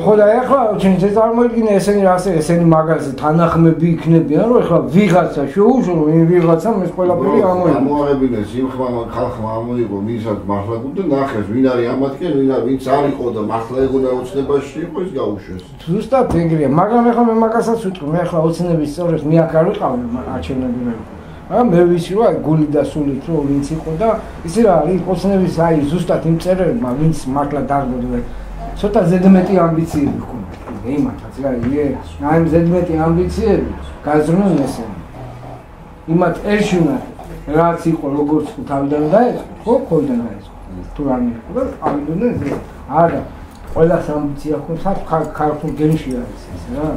ხო და ეხლა ჩვენ წარმოიდგინე ესენი ესენი მაგაზი თანახმები იქნებიან რომ ეხლა ვიღაცა შეუშვა რომ იმ ვიღაცამ ეს ყველაფერი ამოაღებინეს იმ ხალხმა ამოიღო მისაც მართლა გუნდა ნახეს ვინ არის ამათკენ ვინც არ იყო და მართლა ეგონა ოცნებაში იყო ის გაუშვეს. ზუსტად ეგრეა მაგრამ ეხლა მე მაგასაც ვიტყვი მე ეხლა ოცნების სწორედ მე აქ არ ვიყავ არჩევნები მე მე ვიცი რომ გული და სულით რომ ვინც იყო და ისი რა არის ოცნების აი ზუსტად იმ წერებმა ვინც მართლა დარგოდნენ ცოტა ზედმეტი ამბიციები ჰქონდათ იმათაც რა აი ზედმეტი ამბიციები გაზრუნონ ესენი იმათ ერშუნა რაც იყო როგორც თავიდან დაიწყო ხო ხოლმე დაიწყო თუ არ მიიღო და ამიტომ არა ყველას ამბიცია ჰქონდა ქართულ გენში არის ეს რა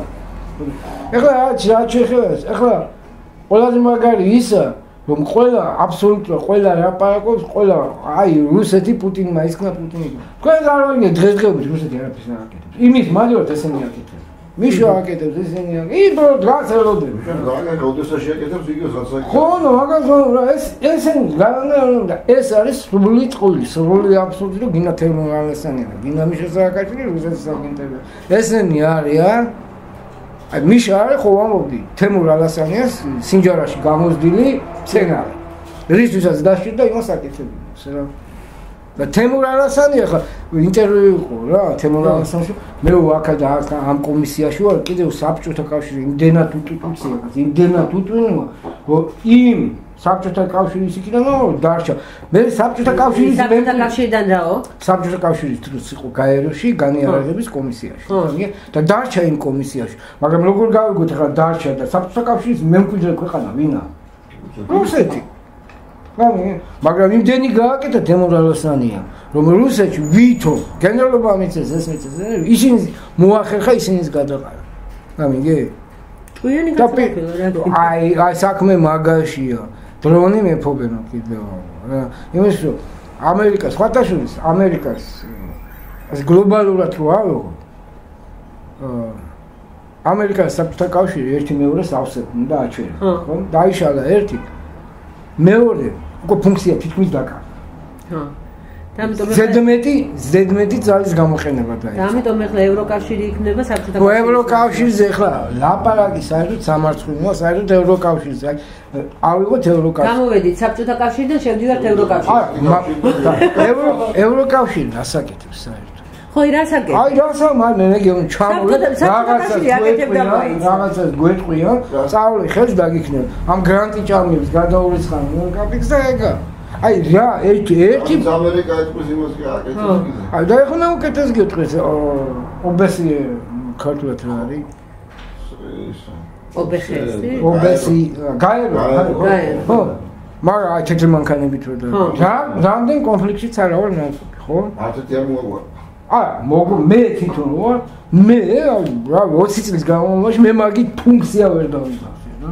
ეხლა რა შეიძლება ეხლა ყველაზე მაგარი ისა რომ ყველა აბსოლუტურად ყველა ლაპარაკობს ყველა აი რუსეთი პუტინმა ისქნა პუტინი თქვენ წარმოიდგინეთ დღესდღეობით რუსეთი არაფერს არ აკეთებს იმის მაგალითად ესენი აკეთებს მიშო აკეთებს ესენი იბრო დღას ელოდები რა გოდესა შეაკეთებს იგივე საქმეს ხო ნო მაგაზო რა ესენი განა ეს არის სრული წყული სრული აბსოლუტურად გინა თერმოალესანია გინა მიშო სააკაშვილი რუსეთის აგენტები ესენი არიან აი მიშა არის ხო ამბობდი თემურ ალასანიას სინჯარაში გამოსდილი სცენარი რისთვისაც დაშიჭდა იმას აკეთებინოს რა და თემურ ალასანია ხა ინტერვიუ იყო რა თემურ ალასანში მე ვაქა და ამ კომისიაში ვარ კიდევ საბჭოთა კავშირი იმდენად უტუტუცია იმდენად უტვინოა რომ იმ საბჭოთა კავშირის იქიდან დარჩა მე საბჭოთა კავშირიდან რაო საბჭოთა კავშირის დროს იყო გაეროში განიარაღების კომისიაში და დარჩა იმ კომისიაში მაგრამ როგორ გავიგოთ ახლა დარჩა და საბჭოთა კავშირის მემკვიდრე ქვეყანა ვინა რუსეთი მაგრამ იმდენი გააკეთა დემორალოსანია რომ რუსეთში ვითომ გენერალობა მიწეს ეს მიწეს ისინი მოახერხა ისინიც გადაყარა გამიგე თქვენი გაწაფილა აი საქმე მაგაშია დრონი მეფობენო კიდევ რა იმის რომ ამერიკას ხათაშურის ამერიკას ეს გლობალურად რო ავიღო ამერიკას საბჭოთა კავშირი ერთი მეორეს ავსებდნენ და აჩვენა ხო დაიშალა ერთი მეორე უკვე ფუნქცია თითქმის დაკარგა ხო ზედმეტი ძალის გამოყენება და ამიტომ ახლა ევროკავშირი იქნება საბჭოთა კავშირი ევროკავშირზე ახლა ლაპარაკი საერთოდ სამარცხვინოა საერთოდ ევროკავშირზე ავიღოთ ევროკავშირი გამოვედით საბჭოთა კავშირიდან შევდივართ ევროკავშირში ევროკავშირი ასაკეთებს საერთოდ ხო რასაკეთებს აი რასა მე მეგონი ჩამოვიდა რაღაცას გვეტყვია სწავლე ხელს დაგიქნებ ამ გრანტი ჭამებს გადაურიცხან კაპიქს და ეგა აი რა ერთი ამერიკა ეთქვის იმას კი აკეთებს აი და ეხლა უკეთეს გეტყვის ობესი ქართულად რა არის ობესი გაერო ხო მაგრამ აი ჩეჩე მანქანებით რა რამდენ კონფლიქტშიც არა ვარ ნაცნობი ხო მარტივ მოგვარ მე თვითონ ვარ მე რა 20 წლის განმავლობაში მე მაგით ფუნქცია ვერ დავიწყე რა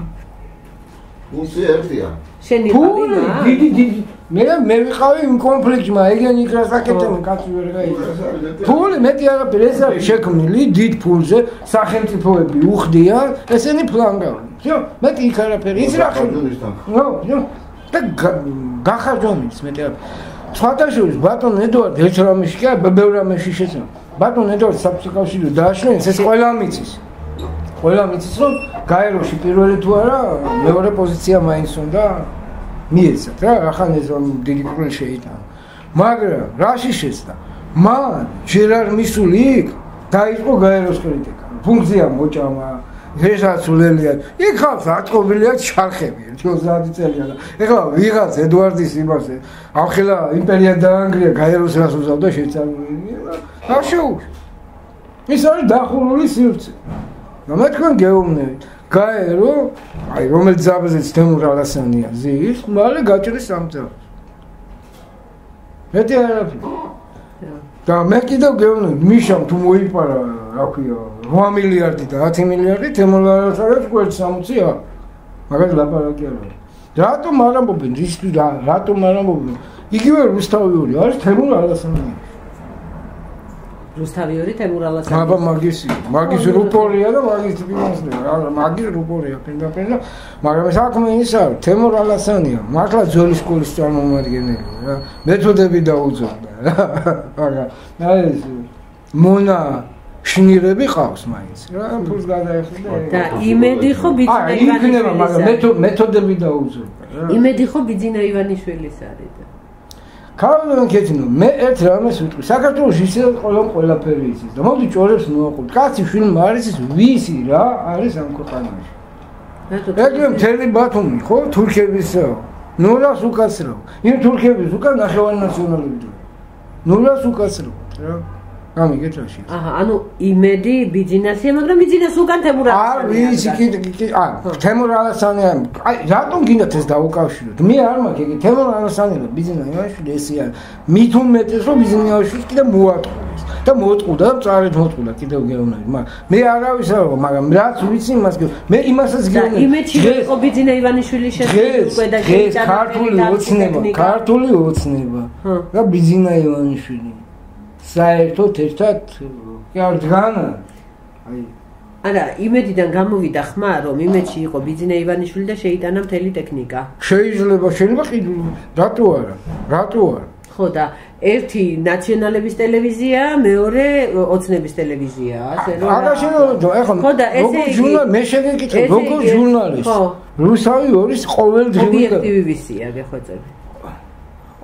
ფუნქცია ერთია შენი ფული დიდი მე ვიყავი იმ კონფლიქტში, ეგენ იქ რასაკეთებენ კაცი ვერ გაიგებს. ფული მეტი არაფერი, ეს არის შექმნილი დიდ ფულზე, სახელმწიფოები უხდიან, ესენი ფლანგავენ. всё, მეტი იქ არაფერი, ის რა ხო? და გახარჯვამის მეტი არაფერი. სხვადასხვა ბატონ ედوارდ ერთ რამეში კი არა, ბევრ რამეში შეცნო. ბატონ ედوارდ საბჭოთაშიო დააშნეს, ეს ყველა მიცის. ყველა მიცის, რომ გაეროში პირველი თუ არა, მეორე პოზიცია მაინც უნდა მიეცათ რა, ახლა ეს რომ დიდი პრობლემა შეიტანა. მაგრამ რაში შეცდა? მან ჯერ არ მისული იქ დაიწყო გაეროს კრიტიკა. ფუნქცია მოჭამა, ღირსაცვლელია. იქ ხალხს აწყობილია ჩარხები 30 წელია და ეხლა ვიღაც ედوارდის იმასე ახლა იმპერია დაანგრია გაეროს რას უზავდა შეწამული. არ შეუშვ. ის არის დახურული სივრცე. და მე თქვენ გეუბნებით გაერო, აი რომელიც ზაბზეც თემურ ალასანია ზის, მალე გაჭრის სამწევრს. მეტი არაფერი. და მე კიდევ გეუბნებით, მიშამ თუ მოიპარა, რა ქვია, 8 მილიარდი და 10 მილიარდი თემურ ალასანს კვერცხ 60-ია. მაგას ლაპარაკი არა. რატომ არ ამბობენ, რატომ არ ამბობენ? იგივე რუსთავიური არის თემურ ალასანია. რუსთავიური თემურ ალასანი. აბა მაგის რუპორია და მაგის ფინანსია. მაგის რუპორია პირდაპირ, მაგრამ საქმე ის არის, თემურ ალასანია, მართლა ძველი სკოლის წარმომადგენელი რა. მეთოდები დაუძღვნა რა. მაგრამ ეს მონა შნირები ყავს მაინც რა, ფულს გადაეხიდა. და იმედი ხო ბიძინა ივანიშვილის. მაგრამ მეთოდები დაუძღვნა რა. იმედი ხო ბიძინა ივანიშვილის არის და ქალბატონ კეთინო, მე ერთ რამეს ვიტყვი. საქართველოში ისე ყველაფერი იცის და მოდი ჭორებს მოვაყოთ. კაცი film არის ის ვისი რა არის ამ ქვეყანაში. ეგრე მთელი ბათუმი ხო თურქებისა. ნურას უკაცრავ. იმ თურქების უკან ნახევარი ნაციონალები. ნურას უკაცრავ რა. გამიგეთ რაში. აჰა, ანუ იმედი ბიძინასია, მაგრამ ბიძინას უკან თემურ ალასანია. ვიცი კი, თემურ ალასანია. აი, რატომ გინდათ ეს დაუკავშიროთ? მე არ მაქვს ეგ თემურ ალასანია და ბიძინა ივანიშვილი ესე არის. მით უმეტეს რომ ბიძინა ივანიშვილს კიდე მოატყუეს და მოწყუდა და წარეთ მოწყუდა კიდევ გეუბნები. მაგრამ მე არავის არ ვარ, მაგრამ რაც ვიცი იმას მე იმასაც გეუბნები. იმედში იყო ბიძინა ივანიშვილის შესაძლებელი უკვე და ქართული ოცნება. და ბიძინა ივანიშვილი საერთოდ ერთად კი არ დგანა. აი არა, იმედიდან გამოვიდა ხმა, რომ იმედში იყო ბიძინა ივანიშვილი და შეიტანა მთელი ტექნიკა. შეიძლება ყიდული. რატო არა? ხო და ერთი ნაციონალების ტელევიზია, მეორე ოცნების ტელევიზია, ასე რომ არა შეიძლება, ეხლა როგორ ჟურნალ მე შეგეკითხე, როგორ ჟურნალისტი. რუსავი ორის ყოველდღიური ობიექტივი ვისია, გეხვეწები.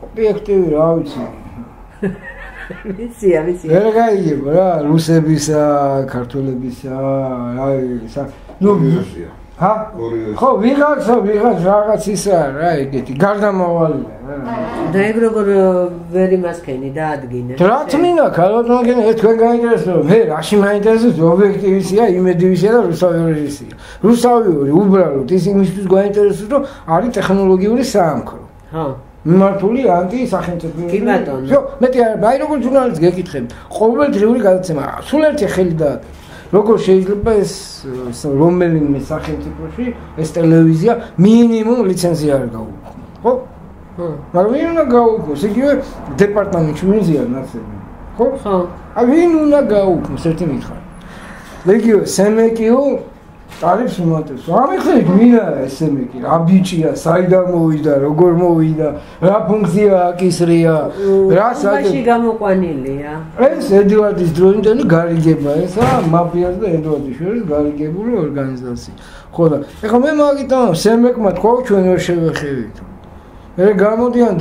ობიექტივი რა ვიცი. ვიცია. ვერ გაიგებ რა, რუსებისა, ქართველებისა, რა ისა. ნუ ჰა? ხო, ვიღაც რაღაც ისა რა ეგეთი, გარდამავალია რა. და ეგ როგორ ვერ იმასქენი დაადგინე. რა თმინდა, ქალბატონო, თქვენ გაინტერესებს, მე რაში მაინტერესებს, ობიექტივისია, იმედივისია და რუსთავიურისია. რუსთავიური უბრალოდ ის იმისთვის გაინტერესებს, რომ არის ტექნოლოგიური საამქრო. ჰა. მიმართული ანტი-სახელმწიფო. კი ბატონო. всё, მეტი არ, აი როგორ ჟურნალისტს გეკითხები. ყოველდღიური გადაცემა, სულ ერთი ხელი დააკეთე. როგორ შეიძლება ეს რომელიმე სახელმწიფოში ეს ტელევიზია მინიმუმ ლიცენზია არ გაუქმო, ხო? მაგრამ ვინ უნდა გაუქმოს? იგივე დეპარტამენტში მიზია ნაცები, ხო? აი ვინ უნდა გაუქმოს ერთი მითხარი. იგივე სემეკიო ტარიფს უმატებს. ამიხსენით მინა სემეკი, რა ბიჭია, საიდან მოვიდა, როგორ მოვიდა, რა ფუნქცია აკისრია, რა საერთოდ გამოყვანილია. ეს ედوارდის დროინდელი გარიგება ესა მაფიას და ედوارდის შორის გარიგებული ორგანიზაცია. ხო და ეხლა მე მაგიტან სემეკმა თქვა ჩვენ ვერ შევეხევით. მე გამოდიან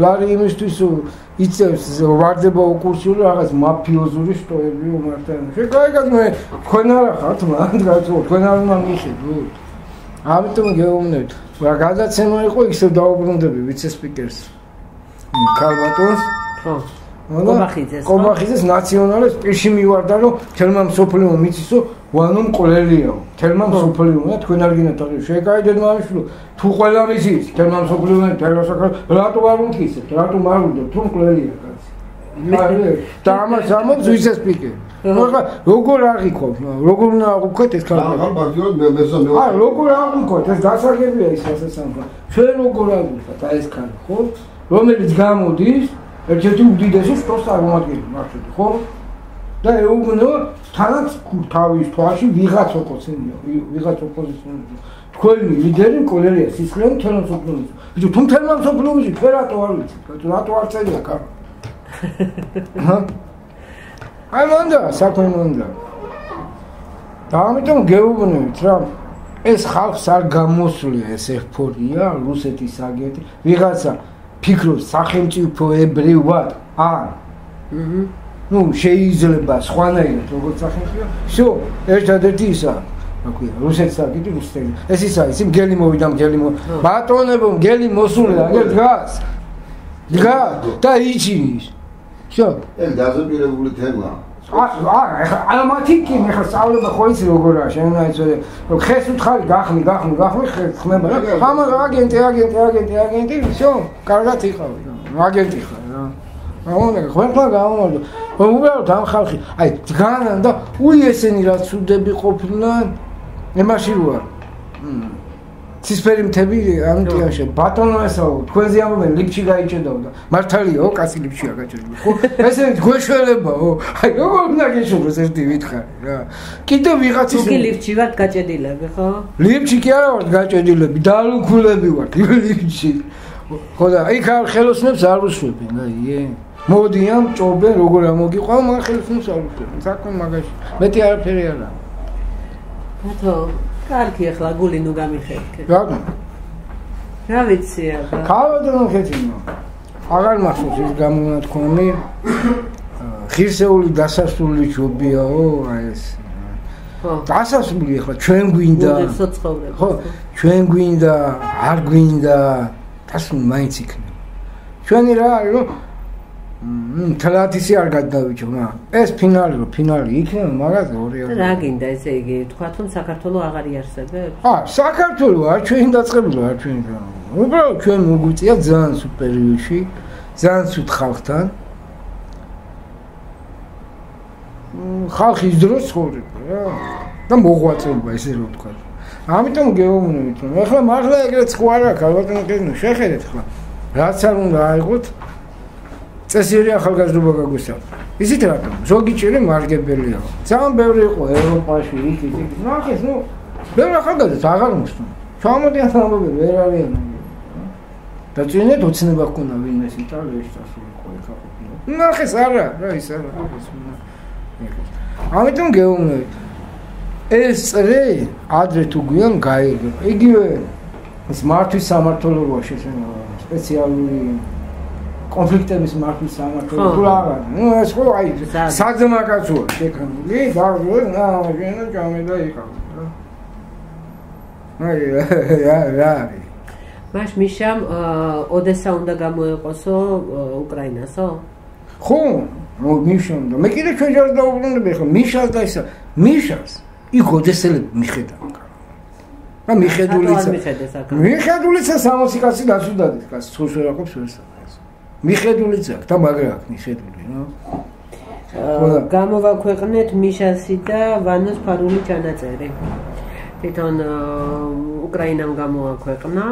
ლარი იმისთვის იცევს ვარდება უკურსიული რაღაც მაფიოზური შტოები უმართენ. შეგაიგეთ მე თქვენ არა ხართ მან გაწო თქვენ არ უნდა მიხედოთ. ამიტომ გეუბნებით. რა გადაცემა იყო ისევ დაუბრუნდები ვიცე-სპიკერს. ქალბატონს. ხო. ყობახიძეს ნაციონალებს პირში მივარდა რომ თელმა მსოფლიო მიცისო ვანომ ყოლელიაო. თელმა მსოფლიო და თქვენ არ გინათ აღი შეგაიგეთ მამიშვილო თუ ყველა მიცის თელმა მსოფლიო და თელმა საქართველოს რატო არ უკისებთ რატო არ უნდა თუ ყოლელია კაცი. და ამას ამობს ვისაც პიკე. მაგრამ როგორ აღიქოთ? როგორ უნდა აღიქოთ ეს ქალები? ახლა პარტიულად მე როგორ აღიქოთ? ეს დასაგებია ის ასესამხო. ჩვენ როგორ აღიქოთ აი ეს ქალი, ხო? რომელიც გამოდის ერთ-ერთი უდიდესი სპორტს წარმომადგენელი მართლა, ხო? და ეუბნო თანაც თავის თვალში ვიღაც ოპოზიციონერი. თქვენი ლიდერი კოლერია სისხლიანი თელოსოფლოვის. ბიჭო, თუ თელოსოფლოვისი ფერატო არ ვიცი, რატო არ წერია კარ? ჰა? აი მანდა, საქმე მანდა. და ამიტომ გეუბნებით რა, ეს ხალხს არ გამოსვლია ეს ეფორია, რუსეთის აგენტი, ვიღაცა ფიქრობს სახელმწიფოებრივად, ან ну, შეიძლება სხვანაირად როგორც სახელმწიფო. всё, ერთადერთი ისა, რა ქვია, რუსეთს აგიტი რუსეთი. ეს ისა, ის მგელი მოვიდა, ბატონებო, მგელი მოსულა, აგერ დგას. დგა და იჩინის. всё. ეს დაზოგიერებული თემა. არა, მათი კი მე ხარ სწავლება ხო იცი როგორაა, შენ უნდა იცოდე, რომ ხეს უთხარი გახმი, ხმება რა. ამა აგენტი, всё, კარგად იყავი. აგენტი ხარ რა. აუნა, ხმება გამომარჯო. უბრალოდ ამ ხალხი, აი, დგანან და უი ესენი რაც უდები ყოფილან, ემაში როარ. ცისფერი მთები ამტიანშე, ბატონო ესაო, თქვენზე ამბობენ, ლიფჩი გაიჭედავდა. მართალიაო, კაცი ლიფჩია გაჭედილი, ხო? ესენი გვეშველებაო. აი, როგორ უნდა გეშოვროს ერთი ვითხარი რა. კიდევ ვიღაცის თუ კი ლიფჩი ვართ გაჭედილები, ხო? ლიფჩი კი არა ვართ გაჭედილები, დალუქულები ვართ ლიფჩი. ხო და იქ ხელოსნებს არ უსვებენ, აიე. მოდიან, ჭობენ, როგორ ამოგიყვან, მაგ ხელოსნებს არ უსვებენ. საქმე მაგაში. მეტი არაფერი არა. ბათო კარგი ახლა გული ნუ გამიხეთქე. რა ვიცი აბა. ქალბატონო ხეთინო. აღარ მახსოვს ის გამონათქვამი. ღირსეული დასასრული ჯობიაო, აი ეს. ხო. დასასრული ახლა ჩვენ გვინდა. ხო, ჩვენ გვინდა, არ გვინდა, დასასრული მაინც იქნება. ჩვენი რა არის, რომ თლათისი არ გადავიჭო, ეს ფინალი იქნება, მაგას ორი. რა გინდა ესე იგი, თქვა რომ საქართველოს აღარ იარსებებს? საქართველოს არ ჩვენ დაწყებული არ ჩვენ. უბრალოდ ჩვენ მოგვიწია ძალიან სუპერიოში, ძალიან სულ ხალხთან. ხალხის დროს ცხოვრება რა. და მოღვაწეობა ესე რომ ვთქვა. ამიტომ გეუბნებით, რომ ახლა მართლა ეგრეც ხო არა, ქალბატონო კეთნო, შეხედეთ ახლა. რაც არ უნდა აიღოთ წესიერი ახალგაზრდობა გაგვისწავლა. ისიც რატომ? ზოგი ჭირი მარგებელია. ძალიან ბევრი იყო ევროპაში, იქ. ნახეს, ბევრი ახალგაზრდა აღარ მოსწონს. ჩამოდიან ამბობენ, ვერ არიან. და წინეთ ოცნება ჰქონდა ვინმეს იტალიაში დასულიყო ეხა. ნახეს არა, რა ის არა. ამიტომ გეუბნებით. ეს წრე ადრე თუ გვიან გაიგო. იგივე ეს მართვის სამართლოა შესაძლოა სპეციალური კონფლიქტების მართვის სამართლო თუ არა. ეს ხო აი საძმაკაცოა შეკანული, და ჯამედა იყავ. რა. მაშ მიშამ ოდესა უნდა გამოეყოსო უკრაინასო? ხო, მიშამ და მე კიდე ჩვენ ჯერ დაუბრუნდები ხო მიშას და ისა მიშას იქ ოდესელები მიხედავენ. და მიხედულიც სამოსიკაცი დასუდადის კაცი ცხოვს ვერ აყობს ვერსაყავს. მიხედულიც აქვს და მაგრა აქვს მიხედული, რა. გამოვაქვეყნეთ მიშასი და ვანოს ფარული ჩანაწერი. თვითონ უკრაინამ გამოაქვეყნა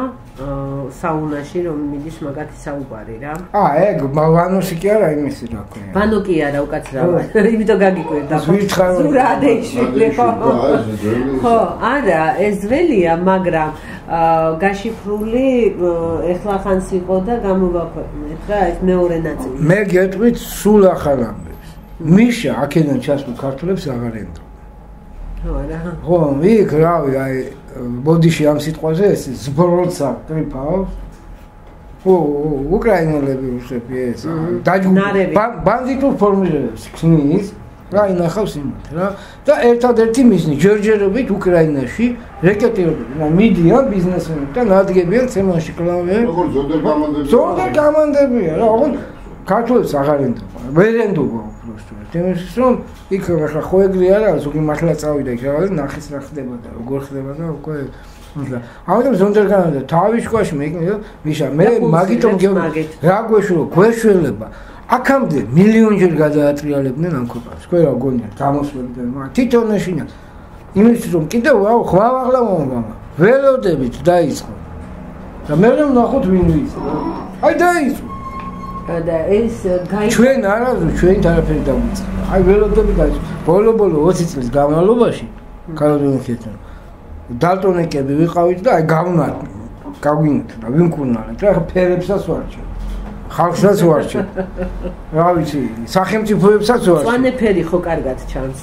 საუნაში რომ მიდის მაგათი საუბარი რა. ეგ ვანოში კი არა იმისი რა ქვია. ვანო კი არა უკაცრავად. იმიტომ გაგიკვირდა. ზურადეიშვილი ხო? ხო, არა, ეს ძველია, მაგრამ გაშიფრული ეხლა ხანს იყო და გამოვაქვეყნეთ რა, ეს მეორე ნაწილი. მე გეტყვით სულ ახალ ამბებს. მიშა აქედან ჩასულ ქართველებს აღარ ემდო. ხო, იქ რავი, აი ბოდიში ამ სიტყვაზე ეს ზბროცა კრიფავს. ო, უკრაინელები რუსები ეს. ბანდიტურ ფორმირებას ქმნის, რა ინახავს იმათ რა. და ერთადერთი მიზნი ჯერჯერობით უკრაინაში რეკეტირებები, მიდიან ბიზნესმენები და ნადგებიან ცემანში კლავე. როგორ ზონდერ გამანდებია რა, ოღონდ ქართველებს აღარ ენდობა. ვერ ენდობა უბრალოდ. თემის რომ იქ ახლა ხო ეგრე არა, ზოგი მართლა წავიდა იქ რა, ნახეს რა ხდება და როგორ ხდება და უკვე ამიტომ ზონდერ გამანდა თავის შუაში მე მიშა მე მაგითომ რა გვეშველება. აქამდე მილიონჯერ გადაატრიალებდნენ ამ ქვეყანას. თქვენ რა გონიათ გამოსვლებდნენ, მაგრამ თვითონ ეშინა იმისთვის რომ კიდევ ხვალაღლა მომგამა. ველოდებით დაიწყო. და მე რომ ნახოთ ვინ ვიცი. აი დაიწყო. და ეს ჩვენ ჩვენ არაფერი დავიწყე. აი ველოდები დაიწყო. ბოლო 20 წლის განმავლობაში კალოდონიკეთო. დალტონიკები ვიყავით და აი გავინოთ და ვიმკურნალეთ. რა ფერებსაც ვარჩევ. ხალხსაც ვარჩევ. რა ვიცი, სახელმწიფოებსაც ვარჩევ. მწვანე ფერი ხო კარგად ჩანს.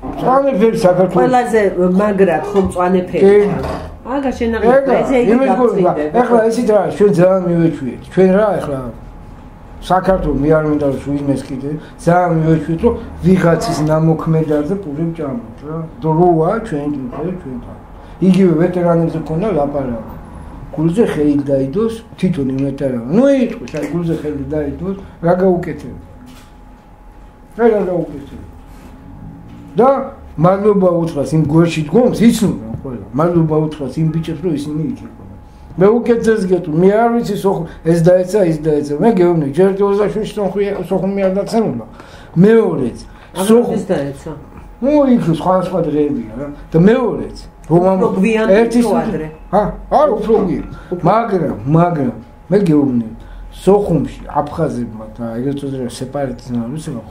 მწვანე ფერი საქართველოს ყველაზე მაგრად ხო მწვანე ფერი ჩანს. აგა შენაღება ესე იგი გაწინდება. ეხლა ისიც რა, ჩვენ ძალიან მივეჩვიეთ. ჩვენ რა ეხლა საქართველოს მე არ მინდა რომ ვიზმეს კიდე, ძალიან მივეჩვიეთ რომ ვიღაცის ნამოქმედაზე პური ჭამოთ რა. დროა ჩვენ თან. იგივე ვეტერანებზე ქონდა ლაპარაკი. გულზე ხელი დაიდოს თვითონ იმ ვეტერანი. ნუ იტყვის, აი გულზე ხელი დაიდოს, რა გაუკეთებ? რა გაუკეთებ? და მადლობა უთხრას იმ გვერდში დგომს, იცნობენ ყველა. მადლობა უთხრას იმ ბიჭებს, რომ ისინი იქებიან. მე უკეთეს გეტყვი, მე არ ვიცი ეს დაეცა, ის დაეცა. მე გეუბნები, ჯერ 27 სოხუმი არ დაცემულა. მეორეც, სოხუმის დაეცა. ნუ იქ სხვა დღეებია რა. და მეორეც ერთის ადრე. არა, უფრო გვიან. მაგრამ მე გეუბნები, სოხუმში აფხაზებმა და ეგრეთ წოდებული სეპარატისტებმა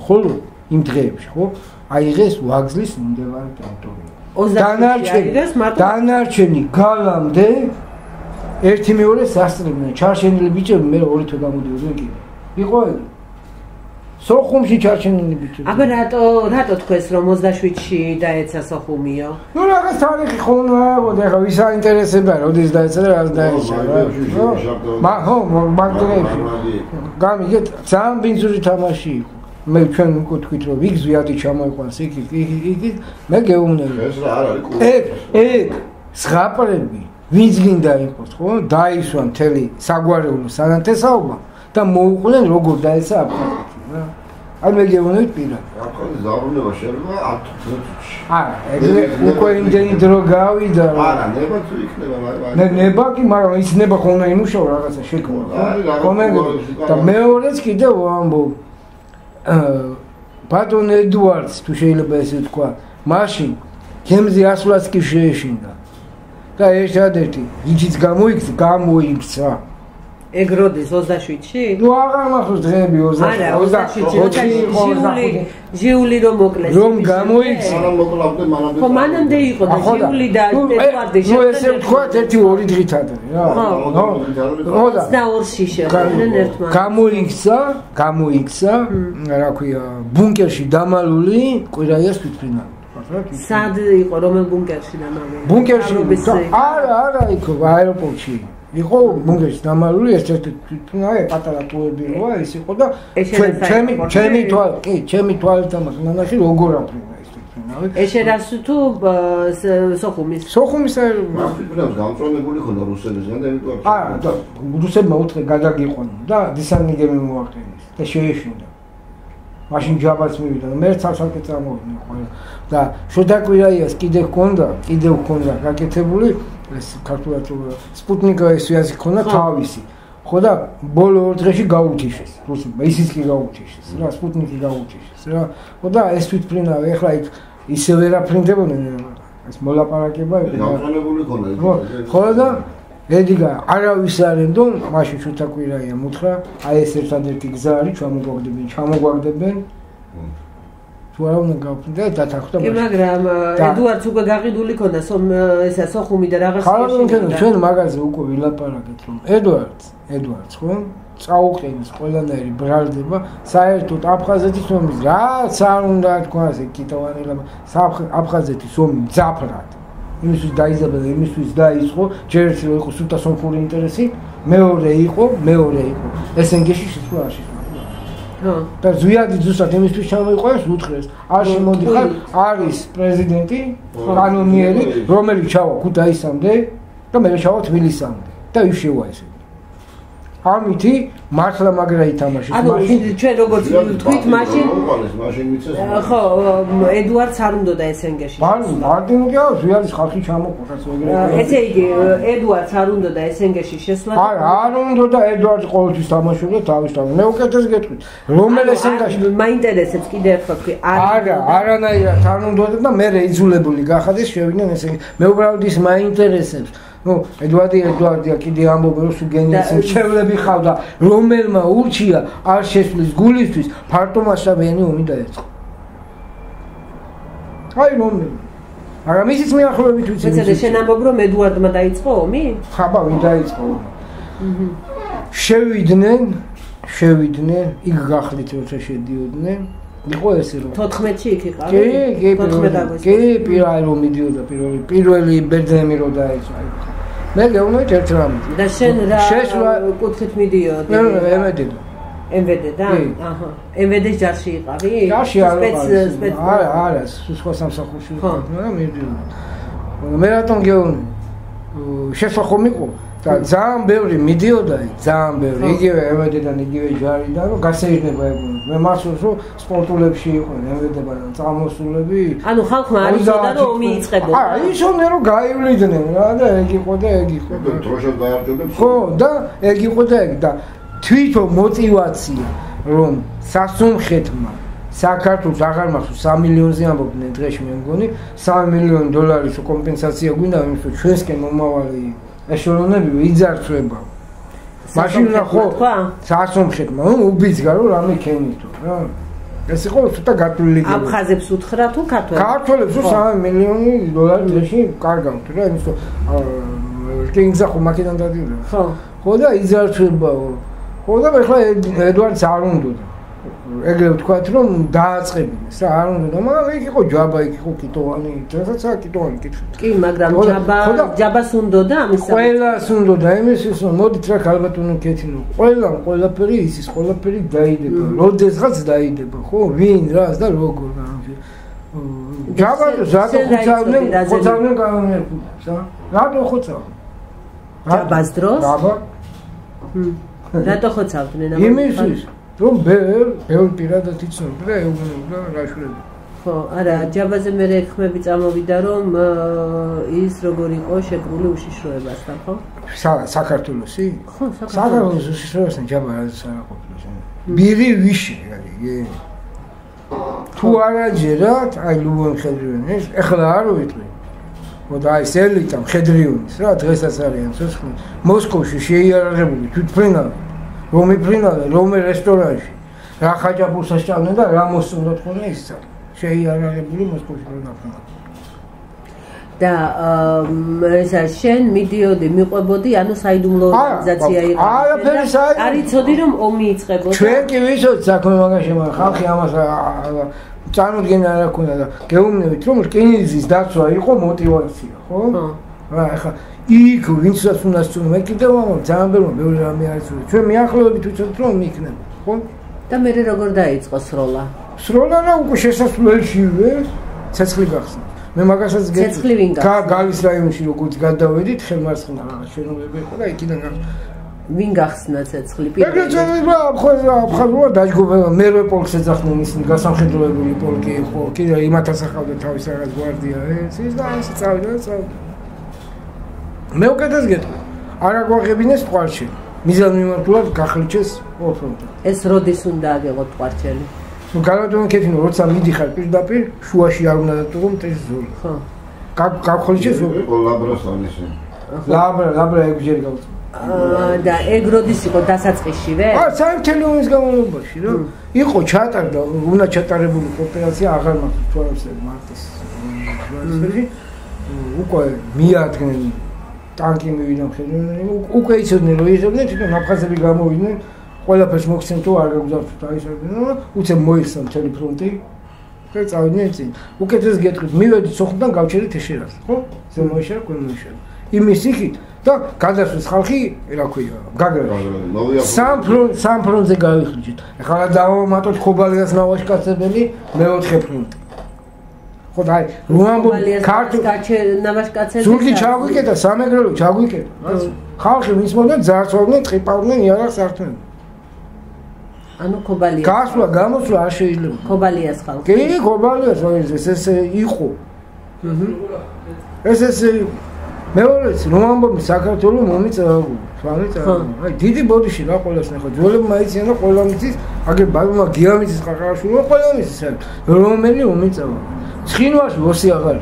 ხოლო იმ დღეებში, ხო? აიღეს ვაგზლის მიმდებარე ტერიტორია. დანარჩენი გალამდე ერთი მეორე სასწრებდნენ. ჩარჩენილი ბიჭები მე ორი თვე გამოდიოდნენ კიდე. იყო ეგ. სოხუმში ჩარჩენილი ბიჭები. აბა რატო თქვენს რომ 27-ში დაეცა სოხუმიო? ნუ რაღაც თარიღი ხომ აღოდა, ეხლა ვის აინტერესებდა, როდის დაეცა და რა დაეცა რა. მაგდრეებში. გამიგეთ, ძალიან ბინძური თამაში იყო. მე ჩვენ ვკუთქვით რომ იქ ზვიადი ჩამოიყვანს იქ მე გეუბნები. ეს რა არ არის? ეგ ზღაპრები ვინც გინდა იყოს, ხო? დაისვა მთელი საგვარეულო სანათესაობა და მოუყვნენ როგორ დაეცა აფხაზეთი რა. აი მე გეუბნებით პირად. აფხაზეთის დაბრუნება შეიძლება 10 წუთში. არა, ეგრე უკვე იმდენი დრო გავიდა. არა, ნება თუ იქნება, მაგრამ ნება კი, მაგრამ ის ნება ხომ იმუშავა რაღაცა შექმნა. და მეორეც კიდევ ვამბობ ბატონ ედუარდს თუ შეიძლება ესე თქვა, მაშინ გემზე ასვლაც კი შეეშინდა. და ერთადერთი იცით გამოიქცა. ეგ როდის 27-ში? ნუ აღარ მახსოვს დღეები 27-ში. ჟიული რომ მოკლეს. რომ გამოიქცა. ხო, მანამდე იყო და ჟიული და ედუარდი ნუ ესე თქვა 1-2 დღით ადრე რა. ხო. 22-ში შეხვდნენ ერთმანეთს. გამოიქცა, რა ქვია, ბუნკერში დამალული კვირაიას თვითფრინავი. სად იყო რომელ ბუნკერში დამალული? ბუნკერში. არა, იქ აეროპორტში. იყო ბუნკერში დამალული ერთ-ერთი თვითფრინავი, პატარა ტუები როა ის იყო და ჩემი თვალთან მანაში როგორ აფრინა ეს თვითფრინავი. ეშერას თუ სოხუმის? სოხუმის აეროპორტს გამწვანებული ხონდა რუსებისგან და იმიტომ არა, და რუსებმა უთხრეს გადაგიყვანო და დისანიგები მოახდინეს და შეეშინდა. მაშინ ჯაბაც მივიდა და მე ცალ-ცალკე წამოვიდნენ ყველა და შოდაკვირაიას კიდევ ჰქონდა გაკეთებული ეს ქართულად სპუტნიკის სვიაზი ჰქონდა თავისი ხო და ბოლო ორ დღეში გაუთიშეს რუსებმა ისიც კი გაუთიშეს რა სპუტნიკი გაუთიშეს რა ხო და ეს თვითფრინავი ეხლა იქ ისე ვერ აფრინდებოდნენ ეს მოლაპარაკება გამწვანებული ხონდა ხო და ედგა არავის არ ენდო მაშინ შოთაკვირაია მუთხრა აი ეს ერთადერთი გზა არის ჩამოგვაგდებენ თუ არა უნდა გავფრინდა დათანხმდა კი მაგრამ ედუარდს უკვე გაყიდული ქონდა ესა სოხუმი და რაღაც ჩვენ მაგაზე უკვე ვილაპარაკეთ რომ ედუარდს ხო წაუყენს ყველანაირი ბრალდება საერთოდ აფხაზეთის ომის რაც არ უნდა თქვა ასე კიტოვანელა აფხაზეთის ომი ძაფრად იმისთვის დაიზაბედა, იმისთვის დაიწყო, ჯერ ერთი რომ იყო სულთა სომხური ინტერესი, მეორე იყო ესენგეში შესვლაში. და ზვიადი ზუსტად იმისთვის ჩამოიყვანეს, უთხრეს, არ შემოდიხარ, არის პრეზიდენტი, კანონიერი, რომელიც ჩავა ქუთაისამდე და მე ჩავა თბილისამდე და ის შევა ესე. ამითი მართლა მაგრა ითამაშეს. ანუ ჩვენ როგორც ვთქვით მაშინ ხო ედუარდს არ უნდოდა ესენგეში. მარტინია ზვიადის ხალხი ჩამოყურეს ეგრე. ესე იგი ედუარდს არ უნდოდა ესენგეში შესვლა. არ უნდოდა ედუარდს ყოველთვის თამაშობდა თავის თავი. მე უკეთეს გეტყვით. რომელ ესენგეში მაინტერესებს კიდე ერთხელ თქვი. არანაირად არ უნდოდა და მე იძულებული გახადეს შევიდნენ ესენგეში. მე უბრალოდ ის მაინტერესებს. ნუ ედუარდია კიდე ამბობენ რომ სუგენიას მრჩევლები ხავდა რომელმა ურჩია არ შესვლის გულისთვის ფარტო მასშტაბიანი ომი დაეწყო. აი რომელი მაგრამ ისიც მეახლოებით ვიცი. მეცადე შენ ამბობ რომ ედუარდმა დაიწყო ომი? ხაბა ვინ დაიწყო? შევიდნენ იქ გახლით როცა შედიოდნენ იყო ესე რომ 14-ში იქ იყავი? კი, 14 აგვისტოში. კი, პირველი რომ მიდიოდა პირველი ბერძენი რომ დაეწყო. მე გეუბნები ერთ რამით. და შენ რა კუთხით მიდიოდი? MVD-და? აჰა. MVD-ს ჯარში იყავი? ჯარში არა, სხვა სამსახურში ვიყავი, მაგრამ მიდიოდა. მე რატომ გეუბნები? შესაძლოა იყო და ძალიან ბევრი მიდიოდა, ძალიან ბევრი. იგივე MVD-დან, იგივე ჯარიდან, რომ გასეირნება ეგონი. მე მახსოვს რომ სპორტულებში იყვნენ MVD-დან წამოსულები. ანუ ხალხმა არ იცოდა რომ ომი იწყებოდა. იცოდნენ რომ გაივლიდნენ რა და ეგ იყო და ეგ იყო. დროშად დაარჩენებს. ხო, და ეგ იყო და ეგ და თვითონ мотиваცია რომ სასუნხეთმა საქართველოს აღარ მახსოვს 3 მილიონზე ამბობდნენ დღეში მე მგონი 3 მილიონი დოლარის კომპენსაცია გვინდა იმის რომ ჩვენსკენ მომავალი ეშელონები იძარცვება. მაშინ ხო სასუნხეთმა უბიძგა რომ რამე ქენითო რა. ეს იყო ცოტა გათვლილი. აფხაზებს უთხრა თუ ქართველებს? ქართველებს 3 მილიონი დოლარი დღეში კარგავთ რა იმის რომ კინგზა ხო მაკედან დადიოდა. ხო და იძარცვებაო. ხო და ახლა ედუარდს არ უნდოდა. ეგრე ვთქვათ რომ დააწყებინეს რა არ უნდა მაგრამ იქ იყო ჯაბა იქ იყო კიტოვანი დღესაც კიტოვანი კითხეთ კი მაგრამ ჯაბას უნდოდა ამის ყველას უნდოდა იმის რომ მოდით რა ალბათ უნდა კეთილო ყველაფერი ისის ყველაფერი დაიდება როდესღაც დაიდება ხო ვინ რას და როგორ ჯაბა ზატო ხოცავდნენ განვერფუს რატო ხოცავდნენ ჯაბას დროს ჯაბა რატო ხოცავდნენ იმისთვის რომ ბევრი პირადად იცნობდა და ეუბნება რაშურები. ხო, არა, ჯაბაზე მე ხმები წამოვიდა რომ ის როგორ იყო შეკრული უშიშროებასთან, ხო? საქართველოსი? ხო, საქართველოს უშიშროებასთან ჯაბა არ საერთოდ. ბირი ვიში არის. თუ არაჯერად, აი ლუბონ ხედრიონის, ეხლა არ ვიტყვი. მოდა აი სელიტა ხედრიონის რა დღესაც არიან ცოცხლი. მოსკოვში შეიარაღებული თვითფრინავი რომ იფრინავენ რომე რესტორანში რა ხაჭაპურს ასჭამდნენ და რა მოსწონდათ ხოლმე ისცა შეიარაღებული მოსკოვში რომ დაფრინავენ და ესა შენ მიდიოდი მიყვებოდი ანუ საიდუმლო ორგანიზაცია იყო არაფერი საიდუმლო არ იცოდი რომ ომი იწყებოდა ჩვენ კი ვიცოდით საქმე მაგაში მაგრამ ხალხი ამას წარმოდგენა არ აქვს და გეუბნებით რომ რკინიგზის დაცვა იყო мотиваცია ხო რა ახლა იქ ვინცაც უნდა სწორ მე კიდევ ძალიან ბევრი რამე არის ჩვენ მიახლოებით ვიცით რომ მიქნება ხო და მე როგორ დაიწყო სროლა რა უკვე შესასვლელშივე ცეცხლი გახსნა მე მაგასაც ცეცხლი ვინ გახსნა გალის რაიონში როგორც გადავედით ხელმარცხნიდან რაღაც შენობები იყო და იქიდან გახსნა ვინ გახსნა ცეცხლი პირველი ეგრე აბხაზურა დაჯგუფება მერვე პოლკს ეძახდნენ ისინი გასამხედროებული პოლკი იყო კიდე იმათაც ახავდა თავის რაღაც გვარდია ეს და ასე წავიდა მე უკეთეს გეტყვი არ აგვაღებინეს ტყვარჩელი მიზან მიმართულად გახლიჩეს ოფრონტი ეს როდის უნდა აგეღოთ ტყვარჩელი ნუ განათლება კეთილო როცა მიდიხარ პირდაპირ შუაში არ უნდა დატოვო მტრის ზოლი ხო გაგხლიჩეს ლაბრასანისი ლაბრა ეგჯერ გავწ და ეგ როდის იყო დასაწყისშივე? საერთო ომის განმავლობაში რა. იყო ჩატარდა, უნდა ჩატარებული ოპერაცია აღარ მახსოვს თუ არის მარტის. უკვე მიადგნენ ტანკი მივიდა მხედრიანი, უკვე იცოდნენ რომ იღებდნენ თვითონ აფხაზები გამოვიდნენ, ყველაფერს მოხსენ თუ არ გაგვზარდოთ დაისვენდნენ, უცებ მოიხსნა მთელი ფრონტი და წავიდნენ წინ. უკეთეს გეტყვით, მივედით სოხუმიდან გავჩერდით ეშერას, ხო? ზემოეშერა, ქვემოეშერა. იმის იქით და გადასვლის ხალხი, რა ქვია, გაგრა. სამ ფრონტზე გავიხლიჩით. ახლა დავამატოთ ხობალიას ნავაშკაცებელი მეოთხე ფრონტი. ხო ხო და აი რომ ამბობ ქართულ ნავაშკაცები ზურგი ჩაგვიკეტა სამეგრელო ჩაგვიკეტა ხალხი მისმოდნენ ძარცვავდნენ ტყიპავდნენ იარაღს ართმევდნენ ანუ ქობალია გასვლა გამოსვლა არ შეიძლება ქობალიას ხალხი კი ქობალიას ეს იყო ეს მეორეც რომ ამბობ საქართველოს მომიწევებული აი დიდი ბოდიში რა ყველას ნახო ძველებმა იციან და ყველა მიცის აგერ ბაბუმა გიამიცის ყაყარაშვილმა ყველა მიცის რომელი მომიწევა ცხინვალში მოსი აღარ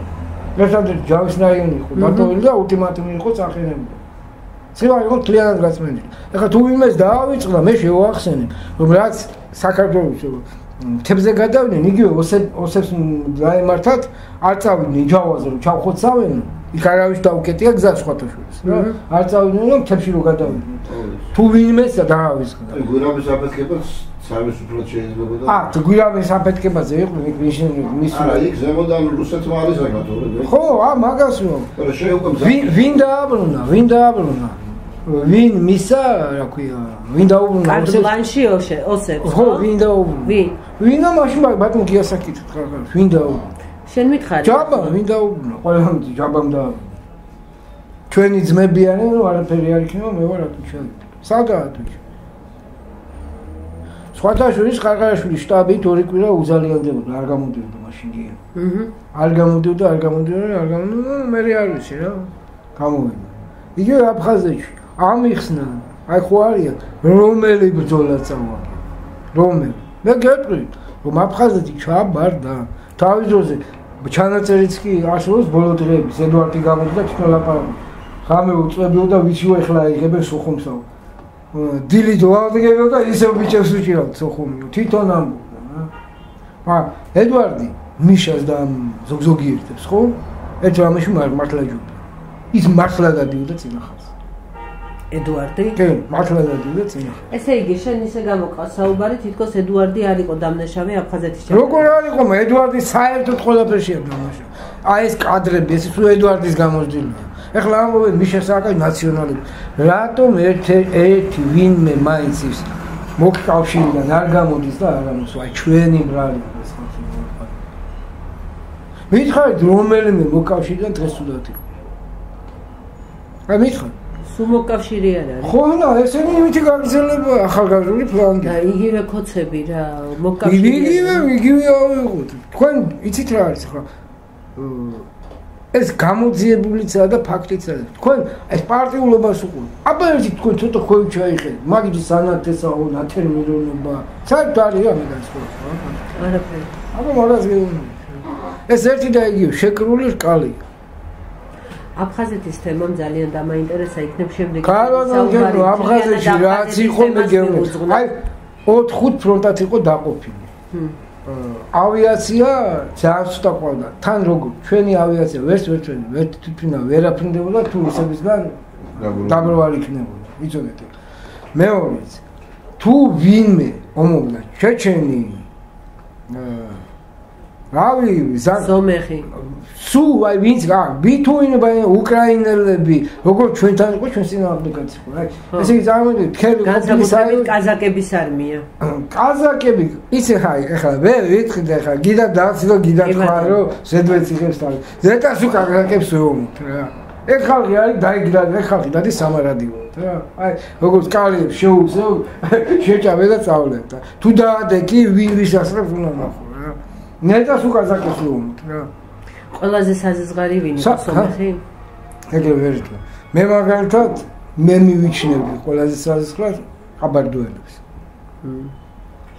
ერთადერთი ჯავის რაიონი იყო დატოვილი და ულტიმატუმი იყო წახენებული ცხინვალი იყო თლიანად გაწმენდილი ეხლა თუ ვინმეს დაავიწყდა მე შევახსენებ რომ რაც საქართველოს მთებზე გადავიდნენ იგივე ოსებს დაემართათ არ წავიდნენ ჯავაზე რომ ჩავხოცავენ იქ არავის დაუკეტია გზა სხვათაშორის რა არ წავიდნენ რომ მთებში რომ გადავიდნენ თუ ვინმეს დაავიწყდა გვირაბის აფეთქებას თავისუფლად შეიძლება და გვირაბის აფეთქებაზე იყო მის არა იქ ზემოდან რუსეთმა არის საქართველოს ხო მაგას რომ ვინ დააბრუნა ვინ მისა რა ქვია ვინ დაუბრუნა კარტლანში ოსებს ხო ვინ დაუბრუნა ვინ მაშინ ბატონ გიასაკითხ ხარ ვინ დაუბრუნა შენ მითხარი ჯაბა ვინ დაუბრუნა ყველამ ჯაბამ და ჩვენი ძმები არიან რომ არაფერი არ იქნება მე ვარ ატუჩა სადაა ატუჩა სხვათაშორის ყარყარაშვილის შტაბით ორი კვირა უზალიანდებოდა არ გამოდიოდა მაშინ გია არ გამოდიოდა მე არ ვიცი რა გამოვიდა იგივე აფხაზეთში ამიხსნა აი ხო არიან რომელი ბრძოლა წავაგე რომელი მე გეტყვი რომ აფხაზეთი ჩაბარდა თავის დროზე ჩანაწერიც კი არსებობს ბოლო დღეების ედვარდი გამოდიდა თვითონ ლაპარაკი ხამე უწევდიო და ვიციო ეხლა იღებენ სოხუმსაო დილი დოავდგებო და ისევ ბიჭებს უჭირავთ სოხუმიო თვითონ ამბობდა რა ედვარდი მიშას და ზოგზოგი ერთებს ხო ერთ რამეში მართლა ჯობდა ის მართლა გადიოდა წინახავს ედვარდი კი მართლა გადიოდა წინახავს ესე იგი შენ ისე გამოყვა საუბარი თითქოს ედვარდი არ იყო დამნაშავე აფხაზეთის როგორ არ იყო ედვარდი საერთოდ ყველაფერშია დამნაშავე აი ეს კადრები ეს თუ ედვარდის გამოსდილია ეხლა ამბობენ მიშასაკა ნაციონალები რატომ ერთი ვინმე მაინც ის მოკავშირიდან არ გამოდის და არ ამოსვა აი ჩვენი ბრალი ეს ხალხი მითხარით რომელიმე მოკავშირიდან დღეს უდათ იყო აი მითხარ სულ მოკავშირი არ არის ხო და ესენი იმითი გაგრძელება ახალგაზრდული ფლანგი და იგივე ხოცები რა მოკავშირი იგივე ავიღოთ თქვენ იცით რა არის ხო ეს გამოძიებულიცაა და ფაქტიცაა თქვენ ეს პარტიულობას უყურებთ აბა ერთი თქვენ ცოტა ხვევით ჩაიხედეთ მაგის სანათესაო ნათერმირონობა საერთოდ არის ამიდან სხვა არაფერი აბა მაგას გეუბნები ეს ერთი და იგივე შეკრული რკალია აფხაზეთის თემამ ძალიან დამაინტერესა იქნებ შემდეგ საუბარი აფხაზეთში რაც იყო მე გეუბნები აი 4-5 ფრონტად იყო დაყოფილი ავიაცია ძალიან ცოტა ყავდა თან როგორ ჩვენი ავიაცია ვერც თვითმფრინა ვერ აფრინდებოდა თუ რუსებისგან დაბრუნვალი იქნებოდა იცოდეთ მეორეც თუ ვინმე ომობდა ჩეჩენი რავი ზომეხი სუ აი ვინც ბითუინება უკრაინელები როგორ ჩვენთან იყო ჩვენ წინააღმდეგაც იყო აი ესე იგი წარმოვიდგინეთ განსაკუთრებით კაზაკების არმია კაზაკები იცი ხაი ეხლა მე ვიტყვი და ეხლა გიდა დაცი და გიდა თქვა რომ ზედვეც იღებს თავი ზეტას უკ კაზაკებს ვეუბნით რა ეგ ხალხი არის დაიგდა ეგ ხალხი დადის სამარადიოდ რა აი როგორც კალიებს შეუძლო შეჭავე და წავლებ და თუ დაადეკი ვინ ვის ასრებს უნდა ნახო რა ნეტას უკ კაზაკებს ვეუბნით რა ყველაზე საზღარი ვინ იყო სომეხი? ეგრე ვერ იტყვი. მე მაგალითად მე მივიჩნევდი ყველაზე საზღვრად ყაბარდოელებს.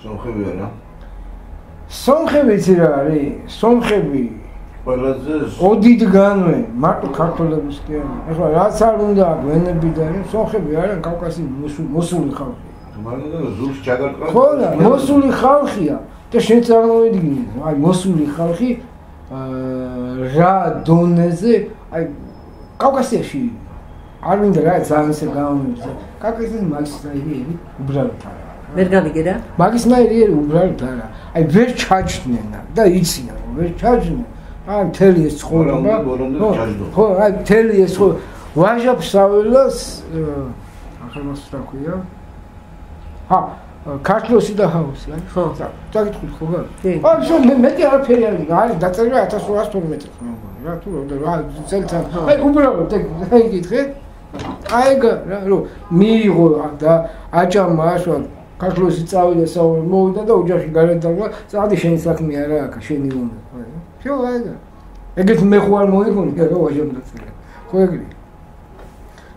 სომხები არა? სომხები რა არის? სომხები ყველაზე ოდიდგანვე მარტო ქართველების კი არა. ეხლა რაც არ უნდა გვენები და სომხები არიან კავკასიის მოსული ხალხი. მაგრამ ზურგს ჩაგარტყა. ხო და მოსული ხალხია და შენ წარმოვიდგინე, აი მოსული ხალხი რა დონეზე აი კავკასიაში არ მინდა რა ძალიან ისე გამომივიდა კავკასიის მაგისტრალიერი უბრალოდ არა ვერ გავიგე რა მაგისტრალიერი უბრალოდ არა აი ვერ ჩაჯდნენ და იციან რომ ვერ ჩაჯდნენ აი მთელი ეს ცხოვრება ხო აი მთელი ეს ვაჟაფსაველას ახალმოსს რა ქვია ქართლოსი და ჰაუსი, აი. ხო. დაგიწყოთ ხო გა? კი. აი, შენ მეტი არაფერი არის დაწერილი 1812 წელს მოგონი რა, თუ რა წელთან. აი, უბრალოდ ეგ გითხე. აი რა, რომ მიიღო და აჭამა ასვა ქართლოსი წავიდა საუბარი მოვიდა და ოჯახი გარეთ დავა, წადი შენი საქმე არა აქ, შენი უნდა. შო აი რა. ეგეთ მე ხო არ მოიგონი და რა ვაჟამ დაწერა. ხო ეგრე.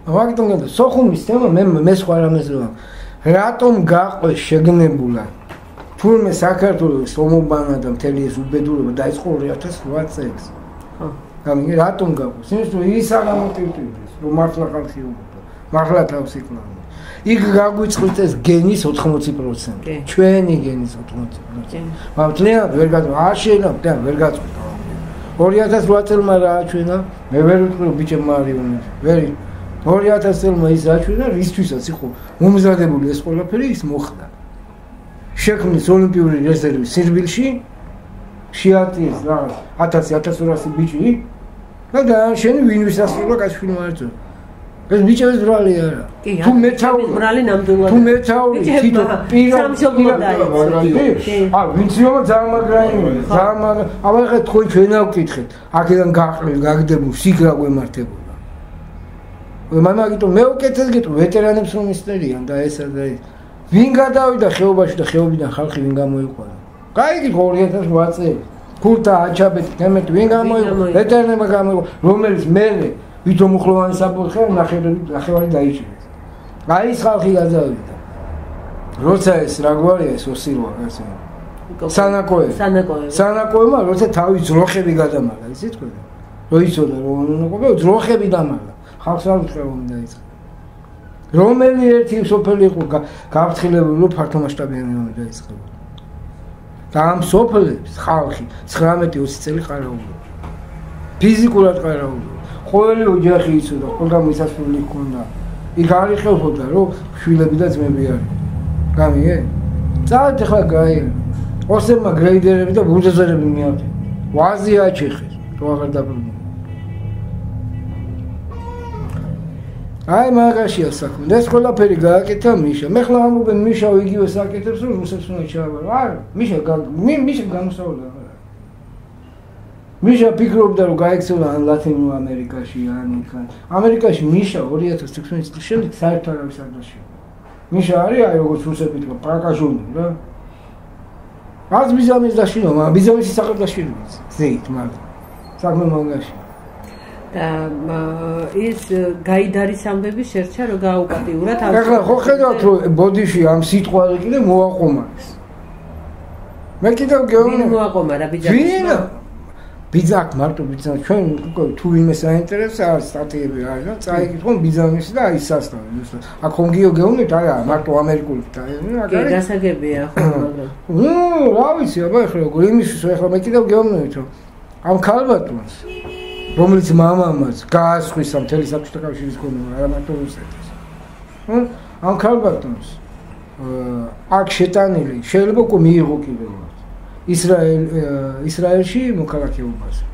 მაგიტომ და სოხუმის თემა მე სხვა რამეს რა. რატომ გაყვეს შეგნებულა თურმე საქართველოს ომობანა და მთელი ეს უბედურება დაიწყო 2008 წელს. ხო. გამიგე რატომ გაყვეს? ის რომ ის არა მოტივირდეს, რომ მართლა ხალხი უბედო, მართლა თავს იკლავდა. იქ გაგვიწყოთ ეს გენის 80%. ჩვენი გენის 80%. მაგრამ ვერ გაწყო, არ შეიძლება და ვერ გაწყო. 2008 წელმა რა აჩვენა? მე ვერ ვიტყვი რომ ბიჭე მარიონი. ვერ 2000 წელმა ის აჩვენა, რისთვისაც იყო მომზადებული ეს ყველაფერი, ის მოხდა. შექმნეს ოლიმპიური რეზერვი სირბილში, შეატიეს რაღაც 1000-1200 ბიჭი და დააშენი ვინ ვისასრულა კაცშვილი მარჯო. ეს ბიჭების ბრალი არა. თუ მეთავი ბრალი ნამდვილად. თუ მეთავი თვითონ ვინციომა ძამაგრაინი, აბა ხე თქვენ ჩვენ ავკითხეთ, აქედან გაყრილ, გაგდებულ, სიგრა გვემართებოდა. მაგიტომ მე უკეთეს გეტყვი ვეტერანებს რომ ისტერიან და ესა და ის ვინ გადავიდა ხეობაში და ხეობიდან ხალხი ვინ გამოიყვანა გაიგეთ 2008 წელი ქულთა აჩაბეთი თემეთ ვინ გამოიყვანა ვეტერანებმა გამოიყვანა რომელიც მერე ვითომ უხლოვანი საფუძველი ნახევარი დაიჭირეს აი ეს ხალხი გადავიდა როცა ეს რა გვარია ეს ოსილოა ასე სანაკოებმა როცა თავი ძროხები გადამალა ისე თქვენ რო იცოდა რომ უნდა ძროხები დამალა ხალხს არ უთხრა რომ დაიწყო. რომელი ერთი სოფელი იყო გააფრთხილებული რომ ფართომასშტაბიანი ომი დაიწყო. და ამ სოფლებს ხალხი 19-20 წელი ყარაულობდა. ფიზიკურად ყარაულობდა. ყოველი ოჯახი იცოდა, ყველგან მისასვლელი ჰქონდა. იქ არ იხელხოდა რომ შვილები და ძმები არის. გამიგე? წავით ახლა გაიგე. ოსებმა გრეიდერები და ბულდოზერები მიაღწია. ვაზი აჩეხეს, რო აღარ დაბრუნდა. აი მაგაშია საქმე. ეს ყველაფერი გააკეთა მიშა. მე ხლა ამობენ მიშა იგივე საკეთებს რომ რუსებს უნდა ჩააბარო. არა, მიშა გამოსავლა. მიშა ფიქრობდა რომ გაიქცევა ან ლათინურ ამერიკაში ან იქან. ამერიკაში მიშა 2016 წლის შემდეგ საერთოდ არავის არ დაშია. მიშა არის აი როგორც რუსები თქვა პრაკაჟული რა. არც ბიზამის დაშინა, მაგრამ ბიზამის საყდრაშია. ზეით მაგრამ. საქმე მაგაშია. და ის გაიდარის ამბები შერჩა რომ გააუპატიურა თავის. ახლა ხო ხედავთ რომ ბოდიში ამ სიტყვაზე კიდე მოაყომარეს. მე კიდევ გეუბნები. ვინ მოაყომარა ბიძაკს? ვინ? ბიძაკ მარტო ბიძაკ ჩვენ თუ ვინმე საინტერესო არის სტატიები არის და წაიკითხონ ბიძამის და აი სასტავი. აქ ხომ გეუბნებით არა მარტო ამერიკული და კი გასაგებია ხო მაგრამ. რა ვიცი აბა ახლა როგორ იმისთვის ახლა მე კიდევ გეუბნებით რომ ამ ქალბატონს რომელიც მამამაც გაასხვისა მთელი საბჭოთა კავშირის გონება არა მარტო რუსეთის. ამ ქალბატონს აქ შეტანილი შეიძლება უკვე მიიღო კიდევ ისრაელში მოქალაქეობაზე.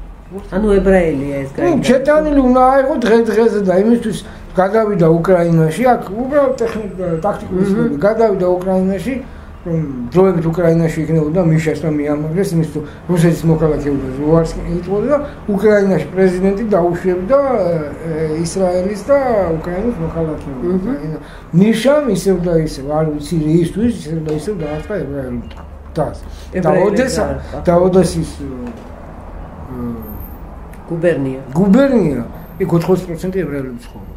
ანუ ებრაელია ეს გაიგე. შეტანილი უნდა აიღო დღე-დღეზე და იმისთვის გადავიდა უკრაინაში, აქ უბრალოდ ტაქტიკური ისრაელი გადავიდა უკრაინაში, რომ დროებით უკრაინაში იქნებოდა მიშას და მიამაგრეს იმის თუ რუსეთის მოქალაქეობაზე უარს იტყოდა და უკრაინაში პრეზიდენტი დაუშვებდა ისრაელის და უკრაინის მოქალაქეობას. მიშამ ისევ და ისევ არ ვიცი რისთვის ისევ და ისევ დაარტყა ებრაელულ დას. და ოდესის გუბერნია იქ 80% ებრაელები ცხოვრობენ.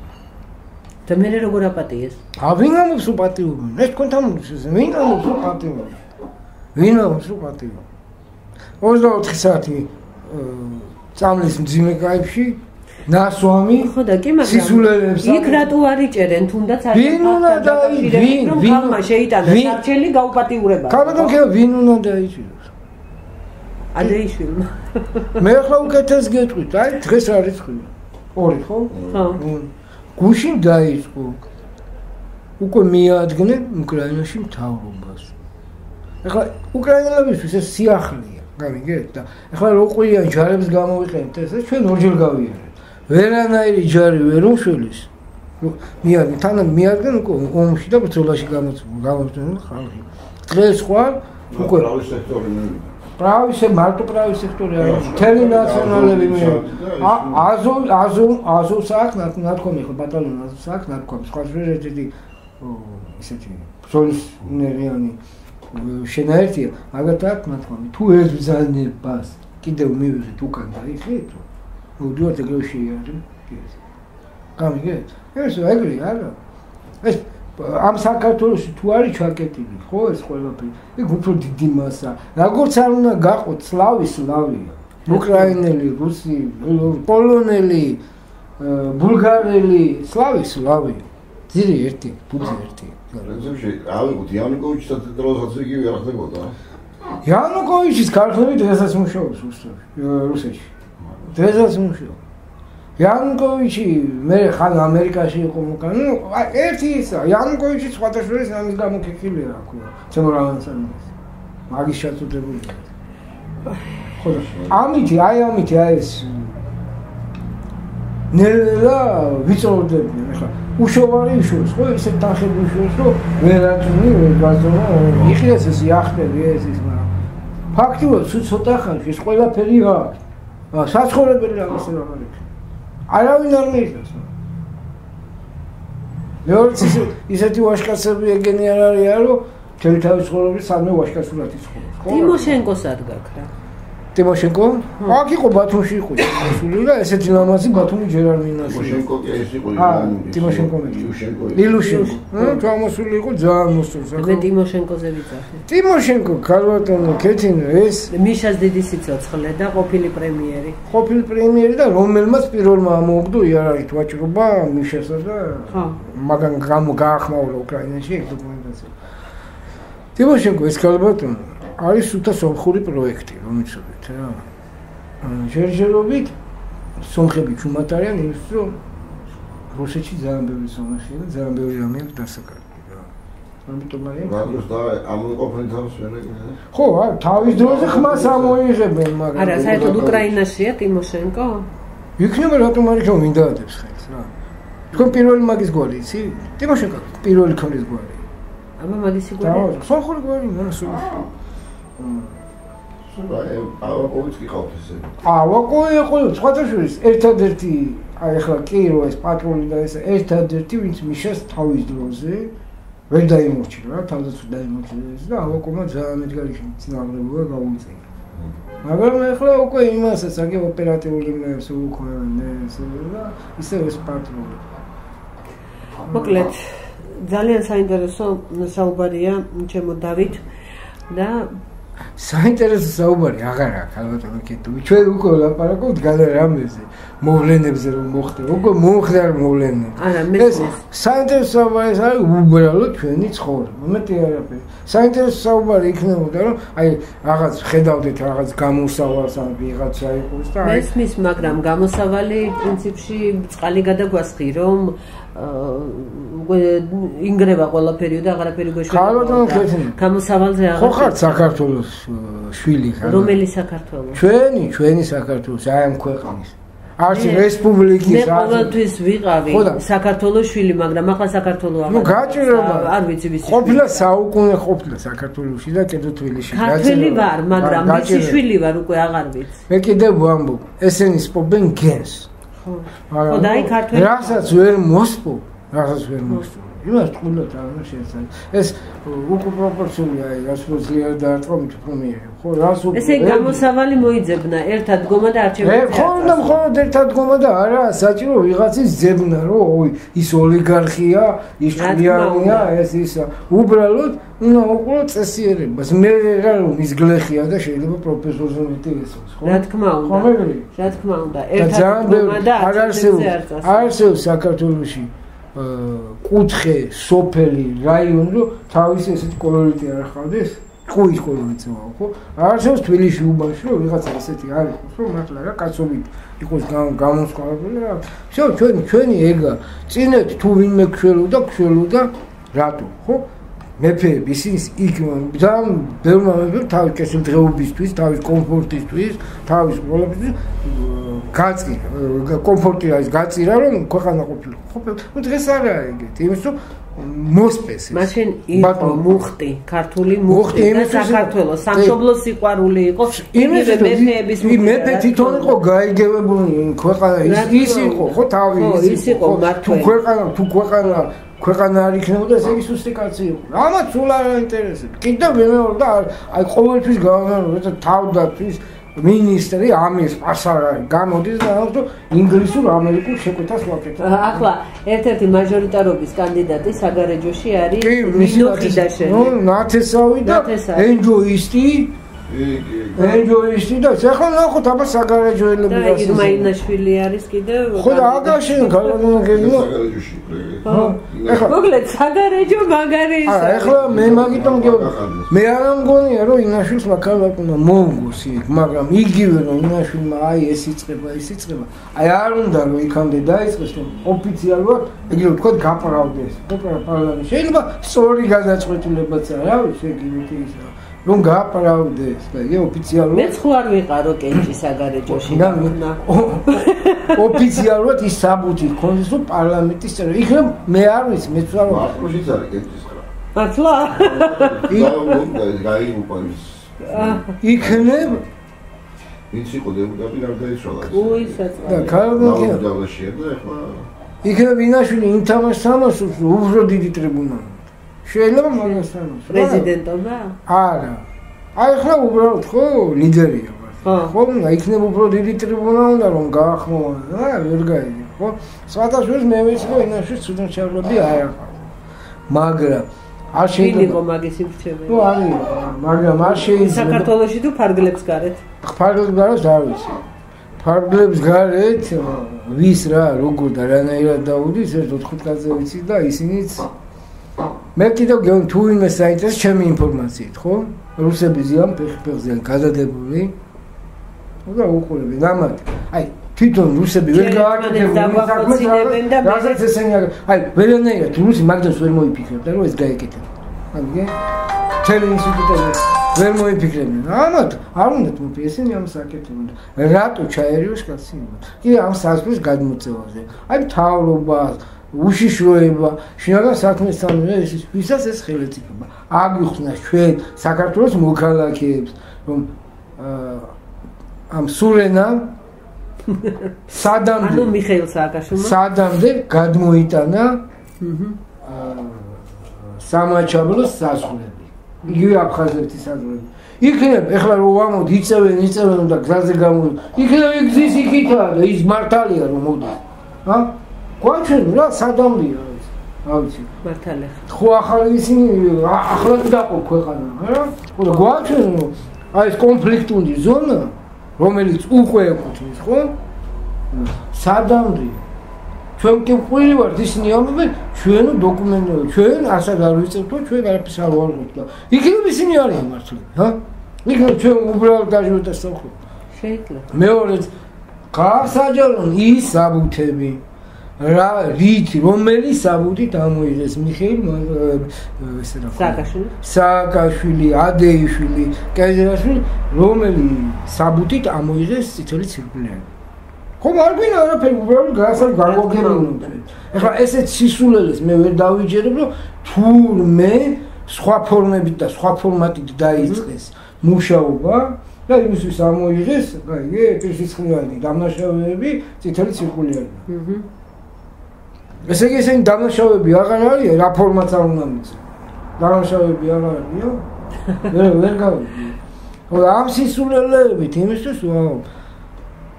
და მე როგორ აპატიეს? ვინ ამობს უპატიობენ? ეს თქვენთან ვინ ამობს უპატიობენ? ვინ ამობს უპატიობენ? 24 საათი წამლის მძიმე კაიფში ნასვამი ხო და კი მაგრამ იქ რატო არ იჭერენ თუნდაც არ ვინ უნდა დაიჭიროს? რომ ხალხმა შეიტანა სარჩელი გაუპატიურება. ქალბატონ კი ვინ უნდა დაიჭიროს? ადრეიშვილმა. მე ახლა უკეთეს გეტყვით, აი დღეს არის ხილი. ორი ხო? ხო. გუშინ დაიწყო. უკვე მიადგნენ უკრაინაში მთავრობას. ახლა უკრაინელებისთვის ეს სიახლეა, გამიგეთ და ახლა რო ყვიან ჯარებს გამოვიყენეთ, ეს ჩვენ ორჯერ გავიარეთ. ვერანაირი ჯარი ვერ უშველის მიადგენ, თანამ მიადგენ ომში და ბრძოლაში გამოწვეულ ხალხი. დღეს ხვალ უკვე პრავის სექტორი პრავის მარტო პრავის სექტორი არა, მთელი ნაციონალები მე აზოვს აქვს ნათქვამი ხო ბატალიონი აზოვს აქვს ნათქვამი სხვა ერთ-ერთი ისეთი ბრძოლისნერიანი შენაერთია, მაგათ აქვს ნათქვამი. თუ ეს ბრძანებას კიდევ მივიღეთ უკან დაიხეთ, მოდიოთ ეგრევე შეიარეთ. გამიგეთ? ეს ეგრე არა. ეს ამ საქართველოში თუ არის ჩაკეტილი, ხო ეს ყველაფერი, ეგ უფრო დიდი მასა. როგორც არ უნდა გაყოთ სლავი, უკრაინელი, რუსი, პოლონელი, ბულგარელი, სლავი. ძირი ერთი, ბუძი ერთი. პრინციპში, ავიღოთ იანუკოვიჩის დროსაც იგივე არ ხდებოდა. იანუკოვიჩის ქარხნები დღესაც მუშაობს რუსეთში. დღესაც მუშაობს. იანუკოვიჩი მე ხან ამერიკაში იყო მოკან. ნუ ერთი ისა, იანუკოვიჩი სხვადასხვა ამის გამოკექილია რა ქვია. ცემორალანსანს. მაგის შაწუდებულია. ხო, ამითი ეს ნელა ვიწოვდებიან ახლა უშოვარი უშოვს ხო ისე თანხები უშოვს რომ ვერაწუნი ვერგაზონა იხიეს ეს იახტები ეს მაგრამ ფაქტიურად ცოტა ხანში ეს ყველაფერი აქვს საცხოვრებელი რაღაცა არ არის არავინ არ მიიღებს მეორე ისეთი ვაშკაცები ეგენი არ არის რომ თელი თავის ცხოვრების სამე ვაშკაცურად იცხოვრობს ხო ტიმოშენკოს ადგაკ რა ტიმოშენკო? აქ იყო ბათუმში იყო შემოსული და ესეთი ლამაზი ბათუმი ჯერ არ მინასია. ტიმოშენკო კი ეს იყო ტიმოშენკო ლილუშენკო. ჩამოსული იყო ძალიან მოსწონს. მე ტიმოშენკოზე ვიძახე. ტიმოშენკო ქალბატონო ქეთინო ეს მიშას დიდი სიცოცხლე და ყოფილი პრემიერი და რომელმაც პირველმა ამოუგდო იარაღით ვაჭრობა მიშასა და მაგან გაახმაურა უკრაინაში ეგ დოკუმენტაცია. ტიმოშენკო ეს ქალბატონო არის სულთა სომხური პროექტი, რომელიც რა. ჯერჯერობით სომხები ჩუმად არიან იმის რომ რუსეთში ძალიან ბევრი სომხია და ძალიან ბევრი რამე აქვს დასაკარგული რა. ამიტომ არის მაგას და ამოიყოფენ თავს ვერაგინე. ხო, თავის დროზე ხმას ამოიღებენ, მაგრამ არა, საერთოდ უკრაინაშია ტიმოშენკო? იქნება რატომ არის რომ მინდაადებს ხელს რა. თქვენ პირველი მაგის გვარი იცი? ტიმოშენკო პირველი ქონის გვარი. აბა მაგის გვარი? სომხური გვარი, მონასული. ავაკოვიც კი ყავთ ესე. ავაკოვი იყო სხვადასხვის ერთადერთი აი ახლა კი რო ეს პატრული და ეს ერთადერთი ვინც მიშას თავის დროზე ვერ დაიმორჩილა რა თავზეც დაიმორჩილა და ავაკოვმა ძალიან მედგარი წინააღმდეგობა გაუწია. მაგრამ ახლა უკვე იმასაც აგი ოპერატიული მეებს უქმნიან და ისე ეს პატრული. მოკლედ ძალიან საინტერესო საუბარია ჩემო დავით და საინტერესო საუბარი აღარ აქვს ალბათ მეკეთები ჩვენ უკვე ვლაპარაკობთ განარამეზე მოვლენებზე რომ მოხდა უკვე მომხდარ მოვლენები არა მე საინტერესო საუბარი არის უბრალოდ ჩვენი ცხოვრება მეტი არაფერი საინტერესო საუბარი იქნებოდა რომ აი რაღაც ხედავდეთ რაღაც გამოსავალს ან ვიღაცა იყოს და აი მესმის მაგრამ გამოსავალი პრინციპში წყალი გადაგვასხი რომ ინგრევა ყველაფერი და აღარაფერი გვეშვა გამოსავალზე აღარ ხო ხარ საქართველოს შვილი ხარ რომელი საქართველოს ჩვენი საქართველოს აი ამ ქვეყნის არც რესპუბლიკის მე ყოველთვის ვიყავი საქართველოს შვილი მაგრამ ახლა საქართველო აღარ ნუ გაჭირება არ ვიცი ვის ყოფილა საუკუნე ყოფილა საქართველოში და კიდე თბილისში ქართველი ვარ მაგრამ მისი შვილი ვარ უკვე აღარ ვიცი მე კიდე ვამბობ ესენი სპობენ გენს ხო და აი ქართველი რასაც ვერ მოსპო იმას თქულოთ არ უნდა შეეცადე ეს უკუპროპორცულია რას მოძლიერ და არტყომით უფრო მიიღე ხო რას ესე გამოსავალი მოიძებნა ერთად დგომა და არჩევანი ხო და მხოლოდ ერთად დგომა და არა საჭირო ვიღაცის ძებნა რომ ოი ის ოლიგარქია ის ჭკვიანია ეს ისა უბრალოდ უნდა უყურო წესიერებას მე რა რომ ის გლეხია და შეიძლება პროფესორზე მეტი ესოს ხო რა თქმა უნდა ერთად დგომა და არსებობს საქართველოში კუთხე სოფელი რაიონი რომ თავისი ესეთი კოლორიტი არ ხავდეს ყუის კოლორიტი ხო არსებობს თბილისში უბანში რომ ვიღაცა ესეთი არის რომ მართლა რა კაცობით იყოს გამოსყოლებული რა всё ჩვენი ეგა წინეთ თუ ვინმე ქშველოდა რატო ხო მეფეები ისინი იქ ძალიან ბევრმა მეფემ თავის კეთილდღეობისთვის, თავის კომფორტისთვის, თავის ყველაფერთვის კომფორტი არის გაწირა რომ ქვეყანა ყოფილიყო. დღეს არა ეგეთი, იმის რომ მოსპეს. მაშინ იყო მუხტი, ქართული მუხტი და საქართველოს სამშობლოს სიყვარული იყო. იმის მეფეების მეფე თვითონ იყო გაიგებებული ქვეყანა ის იყო, ხო თავი ის იყო მართლა. თუ ქვეყანა არ იქნებოდა ეს იგი სუსტი კაცი იყო. ამათ სულ არ აინტერესებს. კიდევ მეორე და აი ყოველთვის გავამეორებ თავდაცვის მინისტრი ამის პასარარი გამოდის და ამბობს ინგლისურ ამერიკულ შეკვეთას ვაკეთებ. ახლა ერთ-ერთი მაჟორიტარობის კანდიდატი საგარეჯოში არის ნინო ხიდაშელი. ნათესავი და ენჯოისტი. ენჯოისტი და ახლა ნახოთ აბა საგარეჯოელები და ირმაინაშვილი არის კიდევ. ხო და აგაშენ განაგებია. საგარეჯოში. მოკლედ საგარეჯო მაგარი ის. ახლა მე მაგიტომ მე არ მგონია რომ ინაშვილს მაგალითად უნდა მომგოს იქ, მაგრამ იგივე რომ ინაშვილმა აი ეს იწყება. აი არ უნდა რომ იქამდე დაიწყოს რომ ოფიციალურად ეგრე ვთქვათ გაპარავდეს. პარლამენტში შეიძლება სწორი გადაწყვეტილებაც არა, შეგივით ის რომ გაპარავდეს და იგი ოფიციალურად მეც ხო არ ვიყარო კენჭი საგარეჯოში. ოფიციალურად ის საბუთი ქონდეს რომ პარლამენტის წევრი. იქ მე არ ვიცი, მეც არ ვარ. აპროშიც არის კენჭის ხრა. მართლა? იქნებ ვინც იყო დეპუტატი არ დაიშალა. უი საწყო. და ქალბატონი დავლაშია და ახლა იქნებ ინაშვილი ინთამაშს უფრო დიდი ტრიბუნალი. შეიძლება მაგას თამაშს. პრეზიდენტობა? არა. აი ხლა უბრალოდ ხო ლიდერია. ხო, იქნებ უფრო დიდი ტრიბუნალი და რომ გაახმოვან, ვერ გაიგე, ხო? სხვადასხვა მე ვიცი რომ ინაშვილის ცუდნაჩავლები არ აქვს. მაგრამ არ შეიძლება იყო მაგის იმრჩეველი. ნუ არის, მაგრამ არ შეიძლება საქართველოში თუ ფარგლებს გარეთ. ფარგლებს გარეთ არ ვიცი. ფარგლებს გარეთ ვის რა, როგორ და რანაირად დაუდის, ეს 4 კაცზე ვიცი და ისინიც მე კიდევ გეუბნები თუ ვინმე საინტერესო ჩემი ინფორმაციით, ხო? რუსები ზიან ფეხზე გადადებული. და უყურები დამატ. აი თვითონ რუსები ვერ გააკეთებენ და რასაც ესენი აი ვერანაირად რუსი მაგდას ვერ მოიფიქრებდა რომ ეს გაეკეთება. ამიგე? თელი ინსტიტუტები ვერ მოიფიქრებდნენ. ამათ არ უნდათ მოდი ესენი ამ საკეთებენ. რატო ჩაერიოს კაცი? კი ამ საზღვრის გადმოწევაზე. აი მთავრობას უშიშროება, შინაგან საქმესთან ეს ვისაც ეს ხელისუფლება აგიხსნა ჩვენ საქართველოს მოქალაქეებს რომ ამ სურენა სადამდე ანუ მიხეილ სააკაშვილმა სადამდე გადმოიტანა სამაჩაბლოს საზღვრები. იგივე აფხაზეთის საზღვრები. იქნებ ეხლა რომ ამოდ იწევენ და გზაზე გამოდიან. იქნებ გზის იქითაა და ის მართალია რომ მოდის. გვაჩვენ რა სადამდეა ეს. ავიცი. მართალია. ხო ახალი ისინი ახლად დაყო ქვეყანა, რა? ხო და გვაჩვენ რომ აი ეს კონფლიქტური ზონა რომელიც უკვე ეკუთვნის, ხო? სადამდე ჩვენ კი ვყვილი ვართ ისინი ამბობენ ჩვენ დოკუმენტები ჩვენ ასად არ ვიწევთ ჩვენ არაფერს არ ვარღვით და იქნებ ისინი არიან მართლები, ჰა? იქნებ ჩვენ უბრალოდ გაჟღერდა სწორხო. შეიძლება. მეორეც გაასაჯარონ ის საბუთები რა რომელი საბუთით ამოიღეს მიხეილ ესე რა სააკაშვილი, ადეიშვილი, კაჟერაშვილი, რომელი საბუთით ამოიღეს წითელი ციρკულიანი. ხომ არ გვინდა არაფერი უბრალოდ გაგვაგებინოთ. ეხლა ესეთ სისულელეს მე ვერ დავიჯერებ რომ თურმე სხვა ფორმებით და სხვა ფორმატით დაიწყეს მუშაობა და იმისთვის ამოიღეს, გაიგე, პირსიცხლიანი დამნაშავეები, წითელი ციркуლიანი. ესე იგი ესენი დამნაშავეები აღარ არის, რა ფორმაც არ უნდა მიცე. დამნაშავეები აღარ არისო? ვერ გავიგე. ხო, ამ სისულელეებით იმისთვის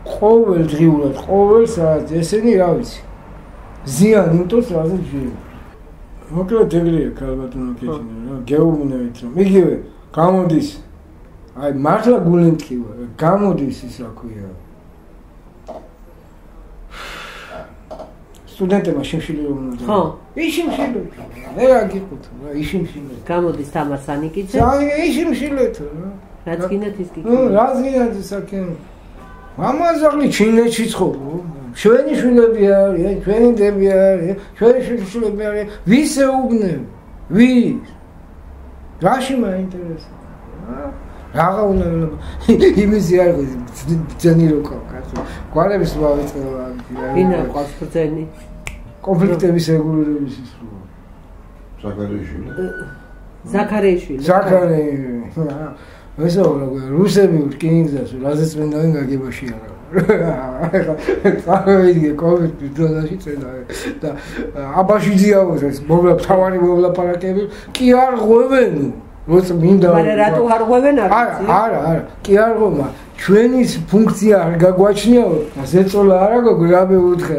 ყოველდღიურად, ყოველ საათზე ესენი რა ვიცი. ზიან იმტოს რაზე ჟირი. მოკლედ ეგრეა ქალბატონო კეთილი რა, გეუბნებით რომ იგივე გამოდის აი მართლა გულენკივა, გამოდის ის რა ქვია. სტუდენტებმა შიმშილი რომ უნდა. ხო. იშიმშილეთ. მე რა გიყოთ რა, იშიმშილეთ. გამოდის თამარ სანიკიძე. იშიმშილეთ რა. რაც გინდათ ის კი. რაც გინდათ ის აქენ. მამაზაღლი ჩინეთში ცხოვრობ. ჩვენი შვილები არიან, ჩვენი დები არიან, ჩვენი შვილები არიან. ვის ეუბნები? ვის? რაში მაინტერესებს? რაღა უნდა იმისი არ ძენი რო კაცო. გვარების მოვიწყება. ვინ არ ყავს ბრძენი? კონფლიქტების რეგულირების ის რო. ზაქარეიშვილი. ესო რუსები რკინიგზას რაზეც მენდავენ გაგებაში არა. წავედი კოვიდის დროში წენა და აბაშიძიაოს მოვლა თავარი მოლაპარაკები კი არ ღვევენ როცა მინდა მაგრამ რატო არ ღვევენ არა კი არ ღვევა ჩვენი ფუნქცია არ გაგვაჩნიაო ზეწოლა არა გოგო რა მეუთხე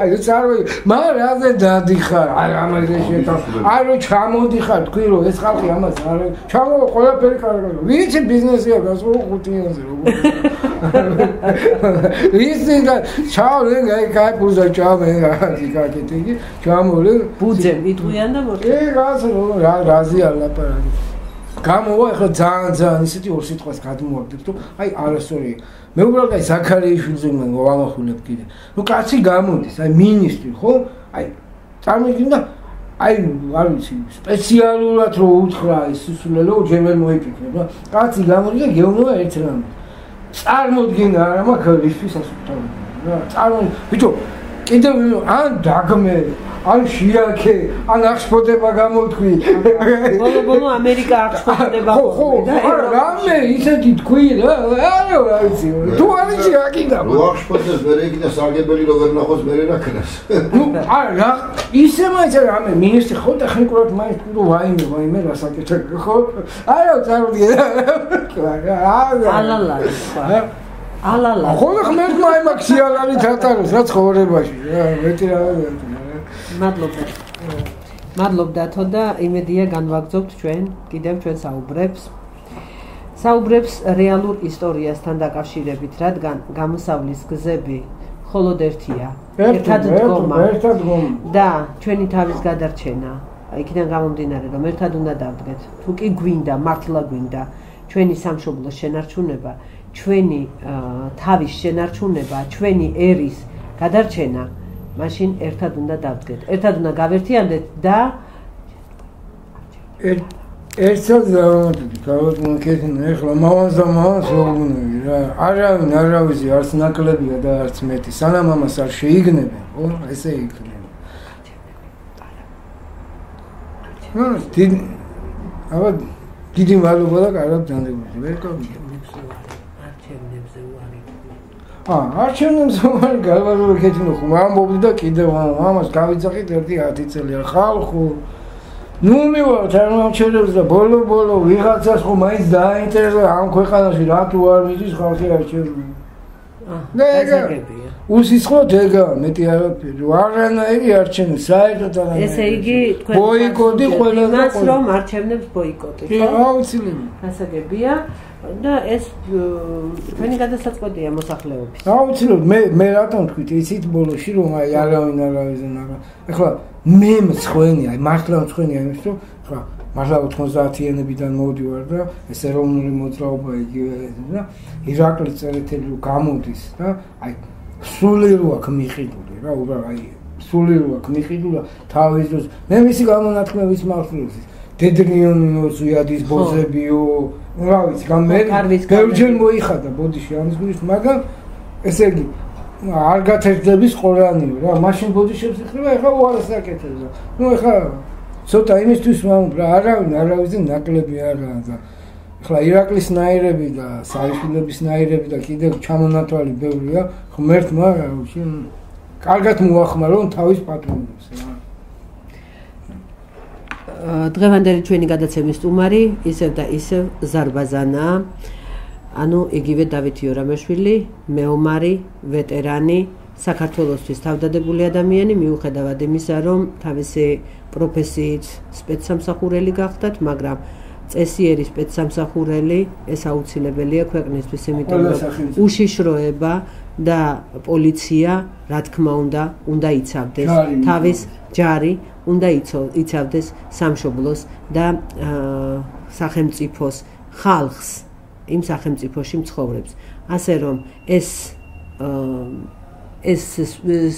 აი წარვი მაგრამ რაზე დადიხარ აი ამაზე შეთავ აი რო ჩამოდიხარ თქვი რომ ეს ხალხი ამას არ ჩამო ყველაფერი კარგია ვიცი ბიზნესია გასულ 5 იანზე როგორ ვიცი და ჩაო აი კაი პუზა ჩამე აი კაკეთი ჩამოლე ბუძე მიტყვიან და მოდი რა რაზია ლაპარაკი გამოვა ახლა ძალიან ისეთი ორ სიტყვას გადმოვაგდებ თუ აი არასწორი მე უბრალოდ აი ზაქარეიშვილზე მოვამახვილებ კიდე ნუ კაცი გამოდის აი მინისტრი ხო აი წარმოგიდგენთ აი არ ვიცი სპეციალურად რო უთხრა ეს სულელო ჯერ ვერ მოიფიქრება კაცი გამოდის და გეუბნება ერთ რამე წარმოდგენა არა მაქვს ისთვის ასუთავი რა წარმო ბიჭო კიდევ ან დაგმე ან შიაქე ან აღშფოთება გამოთქვი ბოლო ამერიკა აღშფოთდება და რამე ისეთი თქვი რა არა ვიცი თუ არ იცი აკიდა რო აღშფოთდეს მე იქიდან სარგებელი რო ვერ ნახოს მე რა ქნას ნუ არა ისე მაინც რამე მინისტრი ხო ტექნიკურად მაინც თუ ვაიმე რასაკეთებ ხო არა წარმოგიდგენ ალალა ხო ხმეთ მაიმაქსი ალალი თატაროს რა ცხოვრებაში რა მეტი რა მადლობა თო და იმედია განვაგრძობთ ჩვენ კიდევ ჩვენ საუბრებს რეალურ ისტორიასთან დაკავშირებით, რადგან გამოსავლის გზები მხოლოდ ერთია, ერთად დგომა და ჩვენი თავის გადარჩენა, იქიდან გამომდინარე, რომ ერთად უნდა დავდგეთ. თუ კი გვინდა, მართლა გვინდა ჩვენი სამშობლოს შენარჩუნება, ჩვენი თავის შენარჩუნება, ჩვენი ერის გადარჩენა, მაშინ ერთად უნდა დავდგეთ. ერთად უნდა გავერთიანდეთ და ერთად გავაკეთებთ ახლა მამას ვუგნები რა. არავინ არავისი არც ნაკლებია და არც მეტი. სანამ ამას არ შეიგნებენ, ხო? ესე იქნება. დიდი მადლობა და კარგად დანდებოდი. ვერ გავიგე. არჩევნებზე ვარი გავაკეთინო ხომ ამბობდი და კიდევ ამას გავიძახით 1-10 წელია ხალხო ნუ მივარ თანამშრომლებს და ბოლო ვიღაცას ხომ მაინც დააინტერესა ამ ქვეყანაში რატო არ მიდის ხალხი არჩევნები უსისხლოდ ეგა მეტი არაფერი არანაირი არჩევნები საერთოდ არანაირი ესე იგი თქვენ ბოიკოტი ყველა რომ არჩევნებს ბოიკოტი ხო აუცილებელი გასაგებია და ეს თქვენი გადასაწყვეტია მოსახლეობის აუცილებლად მე რატომ თქვით იცით ბოლოში რომ აი არავინ არავისზე ნაგა ეხლა მე მცხვენი აი მართლა მცხვენი იმის რომ ეხლა მართლა 90-იანებიდან მოვდივარ და ეს ეროვნული მოძრაობა იგივე და ირაკლი წერეთელი გამოდის და აი სული რო აქ მიყიდული რა უბრალოდ აი სული რო აქ მიყიდულა თავის დროს მე მისი გამონათქმების მახსოვს დედრიონო ზუიადის ბოზებიო რა ვიცი გამერ გერჯენ მოიხადა ბოდიში ამის გულით მაგრამ ესე იგი არ გათერთდების ყორანიო რა მაშინ ბოდიშებს იხება ეხლა უარეს აკეთებდა ნუ ეხლა ცოტა იმისთვის ვამბობ რა არავისზე ნაკლები არაა და ეხლა ირაკლის ნაირები და საიშვილების ნაირები და კიდევ ჩამონათვალი ბევრია ღმერთმა კარგად მოახმარო რომ თავის პატრონებს რა დღევანდელი ჩვენი გადაცემის სტუმარი ისევ და ისევ ზარბაზანაა ანუ იგივე დავით იორამეშვილი მეომარი ვეტერანი საქართველოსთვის თავდადებული ადამიანი მიუხედავად იმისა რომ თავისი პროფესიით სპეცსამსახურელი გახდათ მაგრამ წესიერი სპეცსამსახურელი ეს აუცილებელია ქვეყნისთვის იმიტომ რომ უშიშროება და პოლიცია რა თქმა უნდა იცავდეს თავის ჯარი უნდა იცავდეს სამშობლოს და სახელმწიფოს ხალხს იმ სახელმწიფოში მცხოვრებს ასე რომ ეს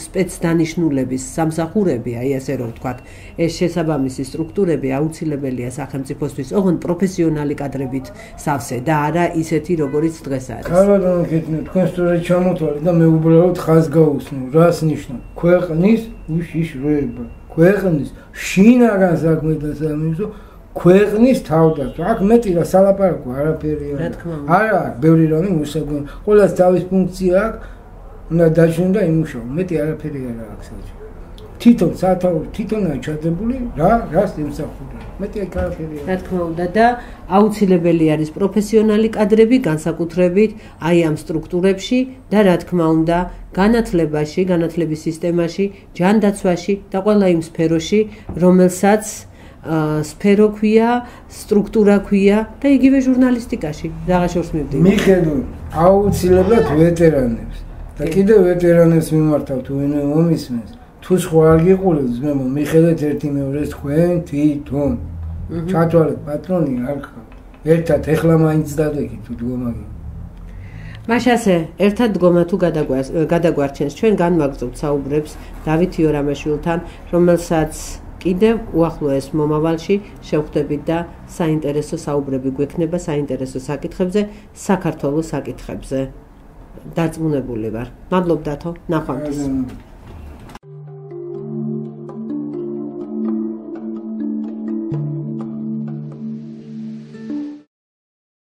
სპეცდანიშნულების სამსახურები, აი ასე რომ ვთქვათ, ეს შესაბამისი სტრუქტურები აუცილებელია სახელმწიფოსთვის, ოღონდ პროფესიონალი კადრებით სავსე და არა ისეთი, როგორიც დღეს არის. ქალბატონო გეტყვით, თქვენ სწორედ ჩამოთვალეთ და მე უბრალოდ ხაზს გავუსმევ, რას ნიშნავს? ქვეყნის უშიშროება, ქვეყნის შინაგან საქმეთა სამინისტრო, ქვეყნის თავდაცვა. აქ მეტი რა სალაპარაკო არაფერი არ არის. არა, ბევრი რამე მოსაგონო. ყველას თავის ფუნქცია აქვს. უნდა დაჩვენო და იმუშაო. მეტი არაფერი არ აქვს საჭირო. თვითონ სათავე თვითონაა ჩადებული რას ემსახურება. მეტი არაფერი არ არის. რა თქმა უნდა და აუცილებელი არის პროფესიონალი კადრები განსაკუთრებით აი ამ სტრუქტურებში და რა თქმა უნდა განათლებაში, განათლების სისტემაში, ჯანდაცვაში და ყველა იმ სფეროში, რომელსაც სფერო ქვია, სტრუქტურა ქვია და იგივე ჟურნალისტიკაში რაღა შორს მივდივარ. მიხედავ აუცილებლად ვეტერანებს და კიდევ ვეტერანებს მიმართავ თუ ვინმე მომისმენს, თუ სხვა არ გიყურებს, მე მიხედავთ ერთი მეორეს თქვენ თვითონ. ჩათვალეთ პატრონი არ ხართ. ერთად ეხლა მაინც დადეკით თუ დგომა გიყ. მაშასე ერთად დგომა თუ გადაგვარჩენს ჩვენ განვაგრძობთ საუბრებს დავით იორამაშვილთან, რომელსაც კიდევ უახლოეს მომავალში შევხვდებით და საინტერესო საუბრები გვექნება საინტერესო საკითხებზე, საქართველოს საკითხებზე. დარწმუნებული ვარ. მადლობ დათო, ნახვამდის.